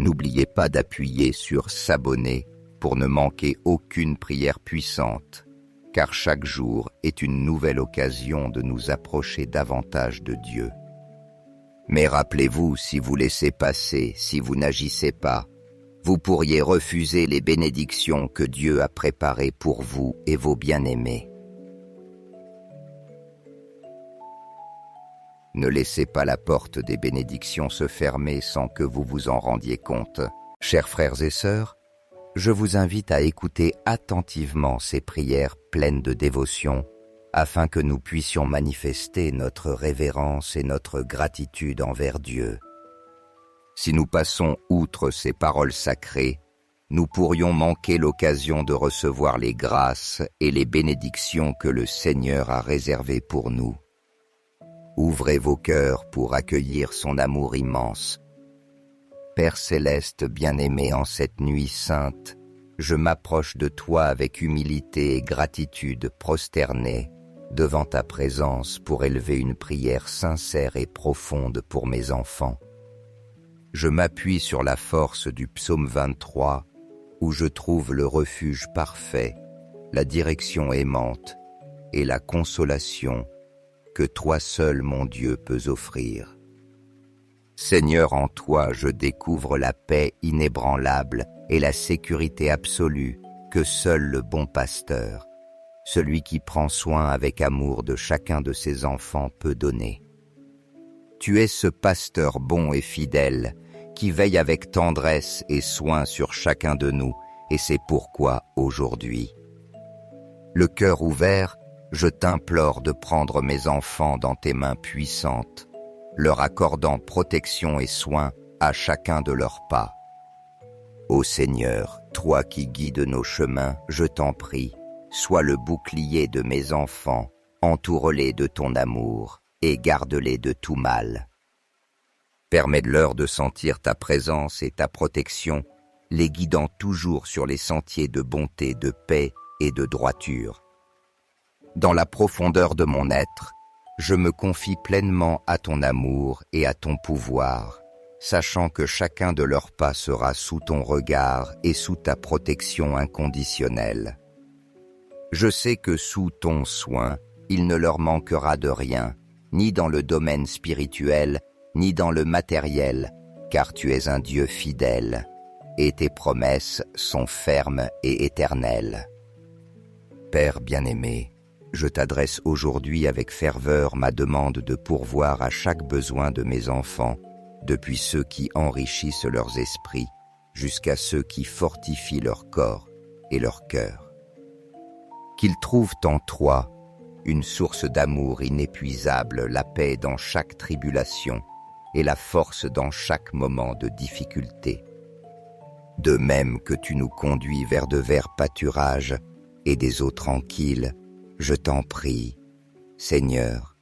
N'oubliez pas d'appuyer sur s'abonner pour ne manquer aucune prière puissante, car chaque jour est une nouvelle occasion de nous approcher davantage de Dieu. Mais rappelez-vous, si vous laissez passer, si vous n'agissez pas, vous pourriez refuser les bénédictions que Dieu a préparées pour vous et vos bien-aimés. Ne laissez pas la porte des bénédictions se fermer sans que vous vous en rendiez compte. Chers frères et sœurs, je vous invite à écouter attentivement ces prières pleines de dévotion afin que nous puissions manifester notre révérence et notre gratitude envers Dieu. Si nous passons outre ces paroles sacrées, nous pourrions manquer l'occasion de recevoir les grâces et les bénédictions que le Seigneur a réservées pour nous. Ouvrez vos cœurs pour accueillir son amour immense. Père céleste bien-aimé, en cette nuit sainte, je m'approche de toi avec humilité et gratitude prosternée, devant ta présence pour élever une prière sincère et profonde pour mes enfants. Je m'appuie sur la force du psaume 23, où je trouve le refuge parfait, la direction aimante et la consolation que toi seul, mon Dieu, peux offrir. Seigneur, en toi, je découvre la paix inébranlable et la sécurité absolue que seul le bon pasteur, celui qui prend soin avec amour de chacun de ses enfants, peut donner. Tu es ce pasteur bon et fidèle qui veille avec tendresse et soin sur chacun de nous, et c'est pourquoi, aujourd'hui, le cœur ouvert, je t'implore de prendre mes enfants dans tes mains puissantes, leur accordant protection et soin à chacun de leurs pas. Ô Seigneur, toi qui guides nos chemins, je t'en prie, sois le bouclier de mes enfants, entoure-les de ton amour et garde-les de tout mal. Permets-leur de sentir ta présence et ta protection, les guidant toujours sur les sentiers de bonté, de paix et de droiture. Dans la profondeur de mon être, je me confie pleinement à ton amour et à ton pouvoir, sachant que chacun de leurs pas sera sous ton regard et sous ta protection inconditionnelle. Je sais que sous ton soin, il ne leur manquera de rien, ni dans le domaine spirituel, ni dans le matériel, car tu es un Dieu fidèle, et tes promesses sont fermes et éternelles. Père bien-aimé, je t'adresse aujourd'hui avec ferveur ma demande de pourvoir à chaque besoin de mes enfants, depuis ceux qui enrichissent leurs esprits, jusqu'à ceux qui fortifient leur corps et leur cœur. Qu'ils trouvent en toi une source d'amour inépuisable, la paix dans chaque tribulation et la force dans chaque moment de difficulté. De même que tu nous conduis vers de verts pâturages et des eaux tranquilles, je t'en prie, Seigneur,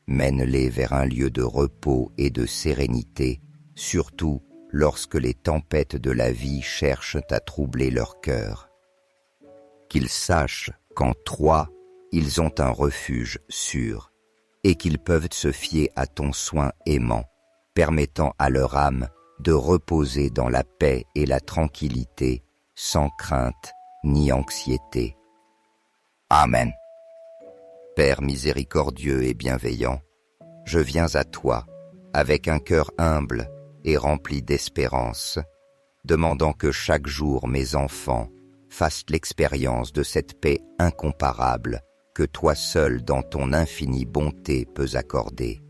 mène-les vers un lieu de repos et de sérénité, surtout lorsque les tempêtes de la vie cherchent à troubler leur cœur. Qu'ils sachent qu'en toi, ils ont un refuge sûr et qu'ils peuvent se fier à ton soin aimant, permettant à leur âme de reposer dans la paix et la tranquillité, sans crainte ni anxiété. Amen. Père miséricordieux et bienveillant, je viens à toi avec un cœur humble et rempli d'espérance, demandant que chaque jour mes enfants fassent l'expérience de cette paix incomparable que toi seul dans ton infinie bonté peux accorder.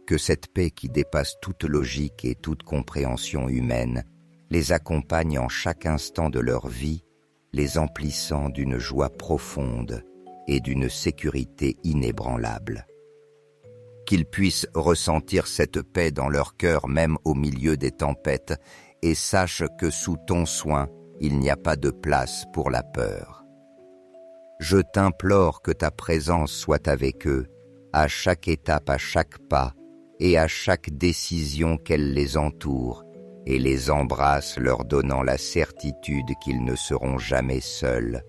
Que cette paix qui dépasse toute logique et toute compréhension humaine les accompagne en chaque instant de leur vie, les emplissant d'une joie profonde et d'une sécurité inébranlable. Qu'ils puissent ressentir cette paix dans leur cœur même au milieu des tempêtes et sachent que sous ton soin, il n'y a pas de place pour la peur. Je t'implore que ta présence soit avec eux, à chaque étape, à chaque pas, et à chaque décision qu'elle les entoure, et les embrasse leur donnant la certitude qu'ils ne seront jamais seuls.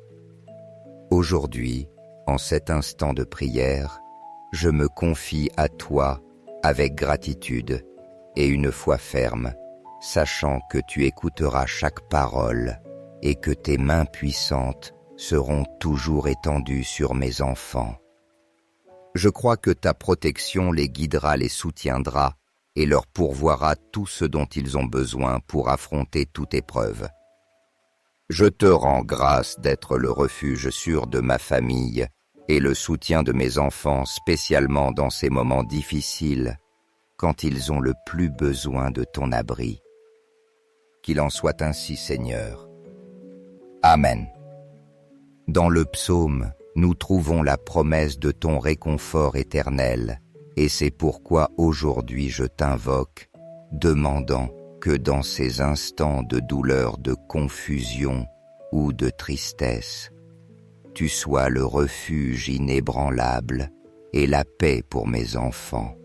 Aujourd'hui, en cet instant de prière, je me confie à toi avec gratitude et une foi ferme, sachant que tu écouteras chaque parole et que tes mains puissantes seront toujours étendues sur mes enfants. Je crois que ta protection les guidera, les soutiendra et leur pourvoira tout ce dont ils ont besoin pour affronter toute épreuve. Je te rends grâce d'être le refuge sûr de ma famille et le soutien de mes enfants, spécialement dans ces moments difficiles, quand ils ont le plus besoin de ton abri. Qu'il en soit ainsi, Seigneur. Amen. Dans le psaume, nous trouvons la promesse de ton réconfort éternel, et c'est pourquoi aujourd'hui je t'invoque, demandant que dans ces instants de douleur, de confusion ou de tristesse, tu sois le refuge inébranlable et la paix pour mes enfants.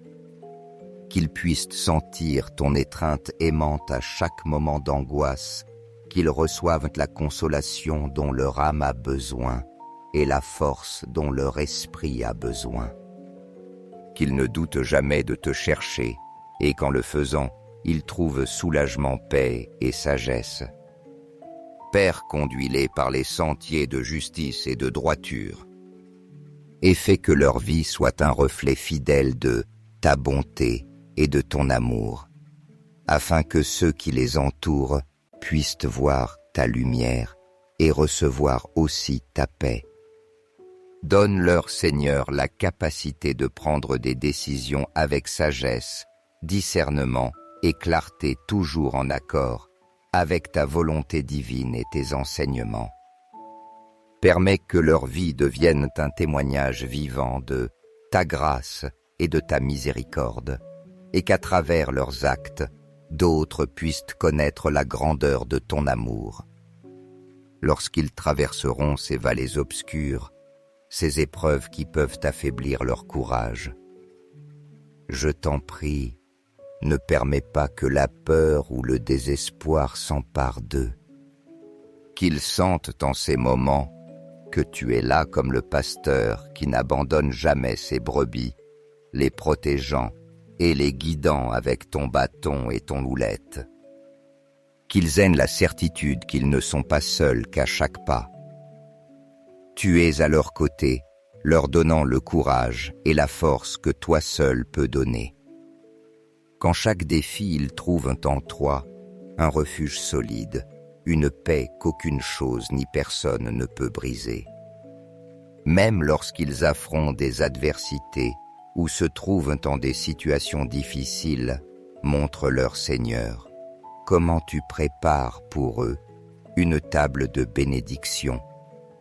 Qu'ils puissent sentir ton étreinte aimante à chaque moment d'angoisse, qu'ils reçoivent la consolation dont leur âme a besoin, et la force dont leur esprit a besoin. Qu'ils ne doutent jamais de te chercher, et qu'en le faisant, ils trouvent soulagement, paix et sagesse. Père, conduis-les par les sentiers de justice et de droiture, et fais que leur vie soit un reflet fidèle de ta bonté et de ton amour, afin que ceux qui les entourent puissent voir ta lumière et recevoir aussi ta paix. Donne-leur, Seigneur, la capacité de prendre des décisions avec sagesse, discernement et clarté, toujours en accord avec ta volonté divine et tes enseignements. Permets que leur vie devienne un témoignage vivant de ta grâce et de ta miséricorde, et qu'à travers leurs actes, d'autres puissent connaître la grandeur de ton amour. Lorsqu'ils traverseront ces vallées obscures, ces épreuves qui peuvent affaiblir leur courage, je t'en prie, ne permets pas que la peur ou le désespoir s'emparent d'eux. Qu'ils sentent en ces moments que tu es là comme le pasteur qui n'abandonne jamais ses brebis, les protégeant et les guidant avec ton bâton et ton houlette. Qu'ils aient la certitude qu'ils ne sont pas seuls qu'à chaque pas. Tu es à leur côté, leur donnant le courage et la force que toi seul peux donner. Qu'en chaque défi, ils trouvent en toi un refuge solide, une paix qu'aucune chose ni personne ne peut briser. Même lorsqu'ils affrontent des adversités ou se trouvent dans des situations difficiles, montre-leur, Seigneur, comment tu prépares pour eux une table de bénédiction,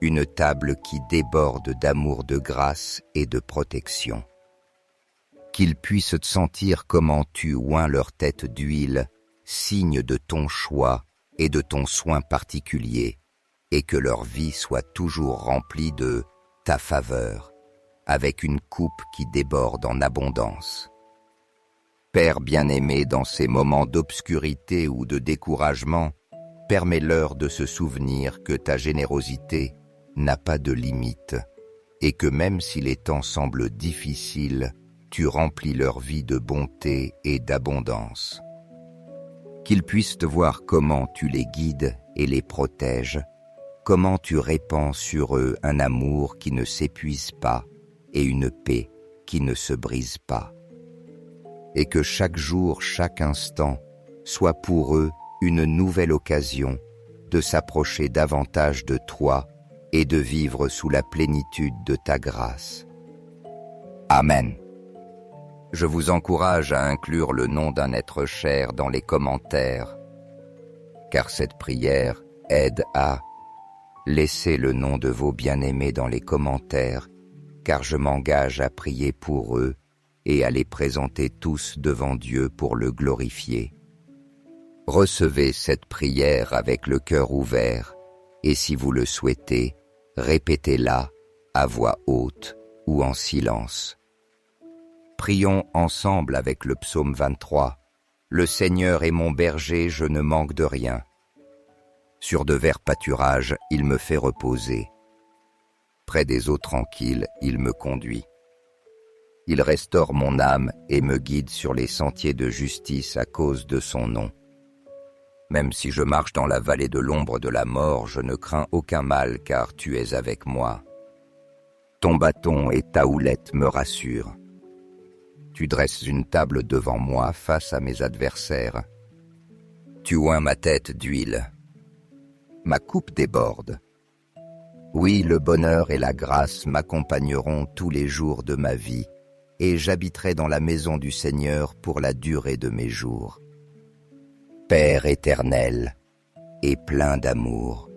une table qui déborde d'amour, de grâce et de protection. Qu'ils puissent sentir comment tu oins leur tête d'huile, signe de ton choix et de ton soin particulier, et que leur vie soit toujours remplie de ta faveur, avec une coupe qui déborde en abondance. Père bien-aimé, dans ces moments d'obscurité ou de découragement, permets-leur de se souvenir que ta générosité n'a pas de limite, et que même si les temps semblent difficiles, tu remplis leur vie de bonté et d'abondance. Qu'ils puissent te voir comment tu les guides et les protèges, comment tu répands sur eux un amour qui ne s'épuise pas et une paix qui ne se brise pas. Et que chaque jour, chaque instant, soit pour eux une nouvelle occasion de s'approcher davantage de toi et de vivre sous la plénitude de ta grâce. Amen. Je vous encourage à inclure le nom d'un être cher dans les commentaires, car cette prière aide à laisser le nom de vos bien-aimés dans les commentaires, car je m'engage à prier pour eux et à les présenter tous devant Dieu pour le glorifier. Recevez cette prière avec le cœur ouvert, et si vous le souhaitez, répétez-la à voix haute ou en silence. Prions ensemble avec le psaume 23. Le Seigneur est mon berger, je ne manque de rien. Sur de verts pâturages, il me fait reposer. Près des eaux tranquilles, il me conduit. Il restaure mon âme et me guide sur les sentiers de justice à cause de son nom. Même si je marche dans la vallée de l'ombre de la mort, je ne crains aucun mal car tu es avec moi. Ton bâton et ta houlette me rassurent. Tu dresses une table devant moi face à mes adversaires. Tu oins ma tête d'huile. Ma coupe déborde. Oui, le bonheur et la grâce m'accompagneront tous les jours de ma vie, et j'habiterai dans la maison du Seigneur pour la durée de mes jours. Père éternel et plein d'amour,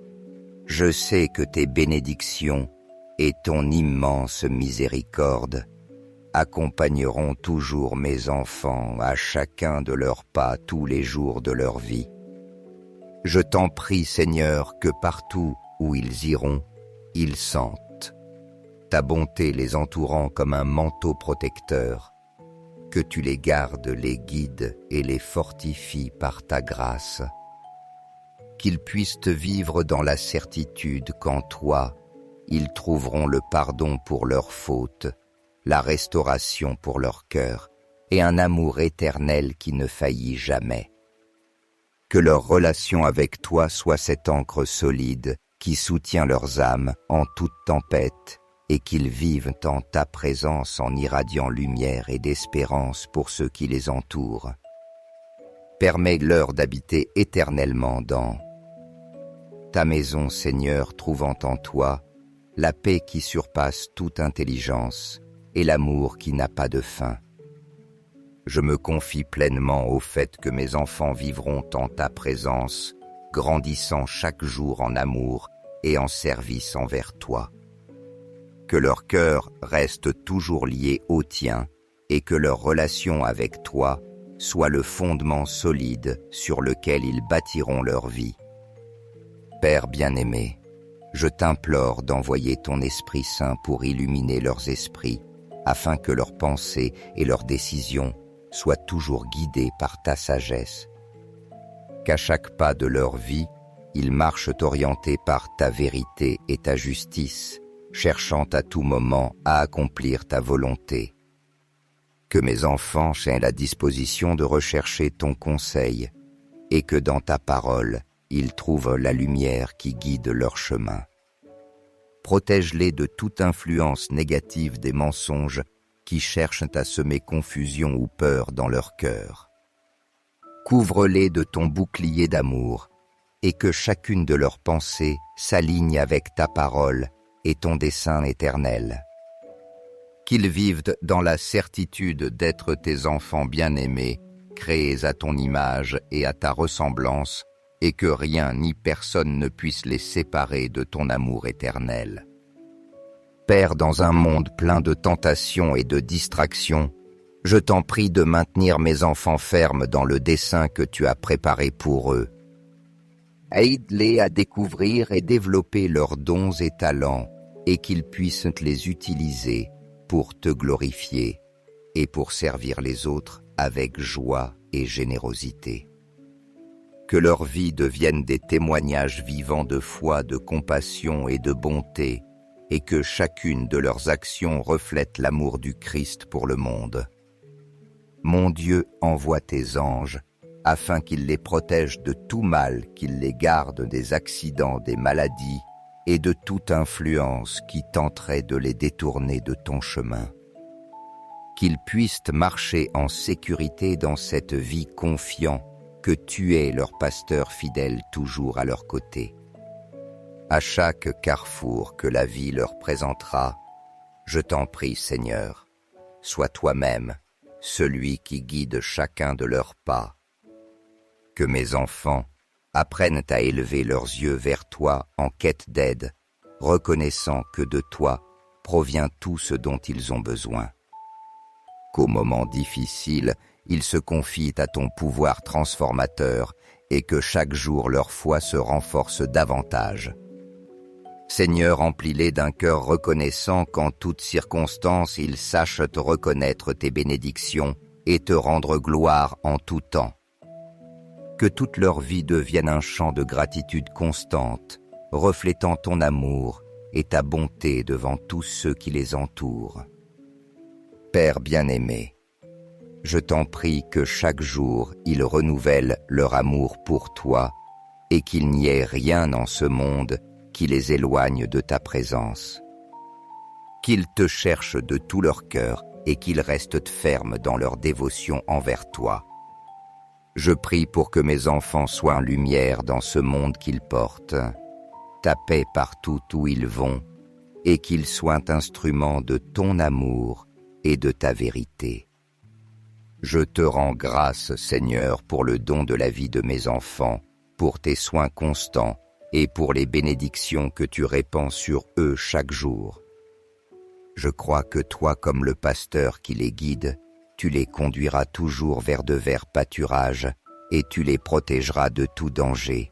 je sais que tes bénédictions et ton immense miséricorde accompagneront toujours mes enfants à chacun de leurs pas tous les jours de leur vie. Je t'en prie, Seigneur, que partout où ils iront, ils sentent ta bonté les entourant comme un manteau protecteur, que tu les gardes, les guides et les fortifies par ta grâce, qu'ils puissent vivre dans la certitude qu'en toi, ils trouveront le pardon pour leurs fautes, la restauration pour leur cœur et un amour éternel qui ne faillit jamais. Que leur relation avec toi soit cette ancre solide qui soutient leurs âmes en toute tempête et qu'ils vivent en ta présence en irradiant lumière et d'espérance pour ceux qui les entourent. Permets-leur d'habiter éternellement dans ta maison, Seigneur, trouvant en toi la paix qui surpasse toute intelligence et l'amour qui n'a pas de fin. Je me confie pleinement au fait que mes enfants vivront en ta présence, grandissant chaque jour en amour et en service envers toi. Que leur cœur reste toujours lié au tien et que leur relation avec toi soit le fondement solide sur lequel ils bâtiront leur vie. Père bien-aimé, je t'implore d'envoyer ton Esprit Saint pour illuminer leurs esprits, afin que leurs pensées et leurs décisions soient toujours guidées par ta sagesse. Qu'à chaque pas de leur vie, ils marchent orientés par ta vérité et ta justice, cherchant à tout moment à accomplir ta volonté. Que mes enfants aient la disposition de rechercher ton conseil, et que dans ta parole, ils trouvent la lumière qui guide leur chemin. Protège-les de toute influence négative des mensonges qui cherchent à semer confusion ou peur dans leur cœur. Couvre-les de ton bouclier d'amour, et que chacune de leurs pensées s'aligne avec ta parole et ton dessein éternel. Qu'ils vivent dans la certitude d'être tes enfants bien-aimés, créés à ton image et à ta ressemblance, et que rien ni personne ne puisse les séparer de ton amour éternel. Père, dans un monde plein de tentations et de distractions, je t'en prie de maintenir mes enfants fermes dans le dessein que tu as préparé pour eux. Aide-les à découvrir et développer leurs dons et talents, et qu'ils puissent les utiliser pour te glorifier et pour servir les autres avec joie et générosité. Que leur vie devienne des témoignages vivants de foi, de compassion et de bonté, et que chacune de leurs actions reflète l'amour du Christ pour le monde. Mon Dieu, envoie tes anges, afin qu'ils les protègent de tout mal, qu'ils les gardent des accidents, des maladies, et de toute influence qui tenterait de les détourner de ton chemin. Qu'ils puissent marcher en sécurité dans cette vie confiant que tu es leur pasteur fidèle toujours à leur côté. À chaque carrefour que la vie leur présentera, je t'en prie, Seigneur, sois toi-même celui qui guide chacun de leurs pas. Que mes enfants apprennent à élever leurs yeux vers toi en quête d'aide, reconnaissant que de toi provient tout ce dont ils ont besoin. Qu'au moment difficile, ils se confient à ton pouvoir transformateur et que chaque jour leur foi se renforce davantage. Seigneur, remplis-les d'un cœur reconnaissant qu'en toutes circonstances ils sachent te reconnaître tes bénédictions et te rendre gloire en tout temps. Que toute leur vie devienne un chant de gratitude constante, reflétant ton amour et ta bonté devant tous ceux qui les entourent. Père bien-aimé, je t'en prie que chaque jour ils renouvellent leur amour pour toi et qu'il n'y ait rien en ce monde qui les éloigne de ta présence. Qu'ils te cherchent de tout leur cœur et qu'ils restent fermes dans leur dévotion envers toi. Je prie pour que mes enfants soient en lumière dans ce monde qu'ils portent, ta paix partout où ils vont, et qu'ils soient instruments de ton amour et de ta vérité. Je te rends grâce, Seigneur, pour le don de la vie de mes enfants, pour tes soins constants et pour les bénédictions que tu répands sur eux chaque jour. Je crois que toi, comme le pasteur qui les guide, tu les conduiras toujours vers de verts pâturages et tu les protégeras de tout danger.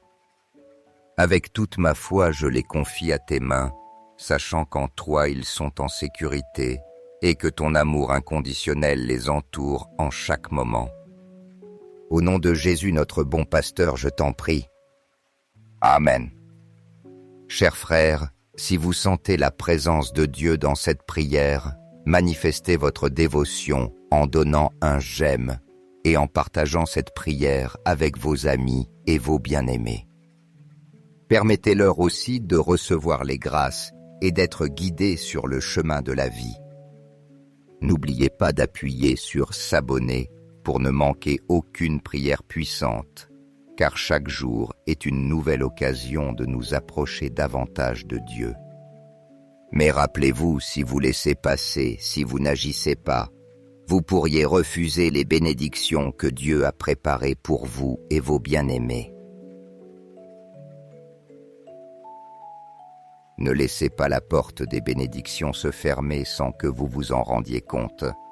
Avec toute ma foi, je les confie à tes mains, sachant qu'en toi ils sont en sécurité et que ton amour inconditionnel les entoure en chaque moment. Au nom de Jésus, notre bon pasteur, je t'en prie. Amen. Chers frères, Si vous sentez la présence de Dieu dans cette prière, manifestez votre dévotion en donnant un j'aime et en partageant cette prière avec vos amis et vos bien-aimés. Permettez-leur aussi de recevoir les grâces et d'être guidés sur le chemin de la vie. N'oubliez pas d'appuyer sur s'abonner pour ne manquer aucune prière puissante, car chaque jour est une nouvelle occasion de nous approcher davantage de Dieu. Mais rappelez-vous, si vous laissez passer, si vous n'agissez pas, vous pourriez refuser les bénédictions que Dieu a préparées pour vous et vos bien-aimés. Ne laissez pas la porte des bénédictions se fermer sans que vous vous en rendiez compte.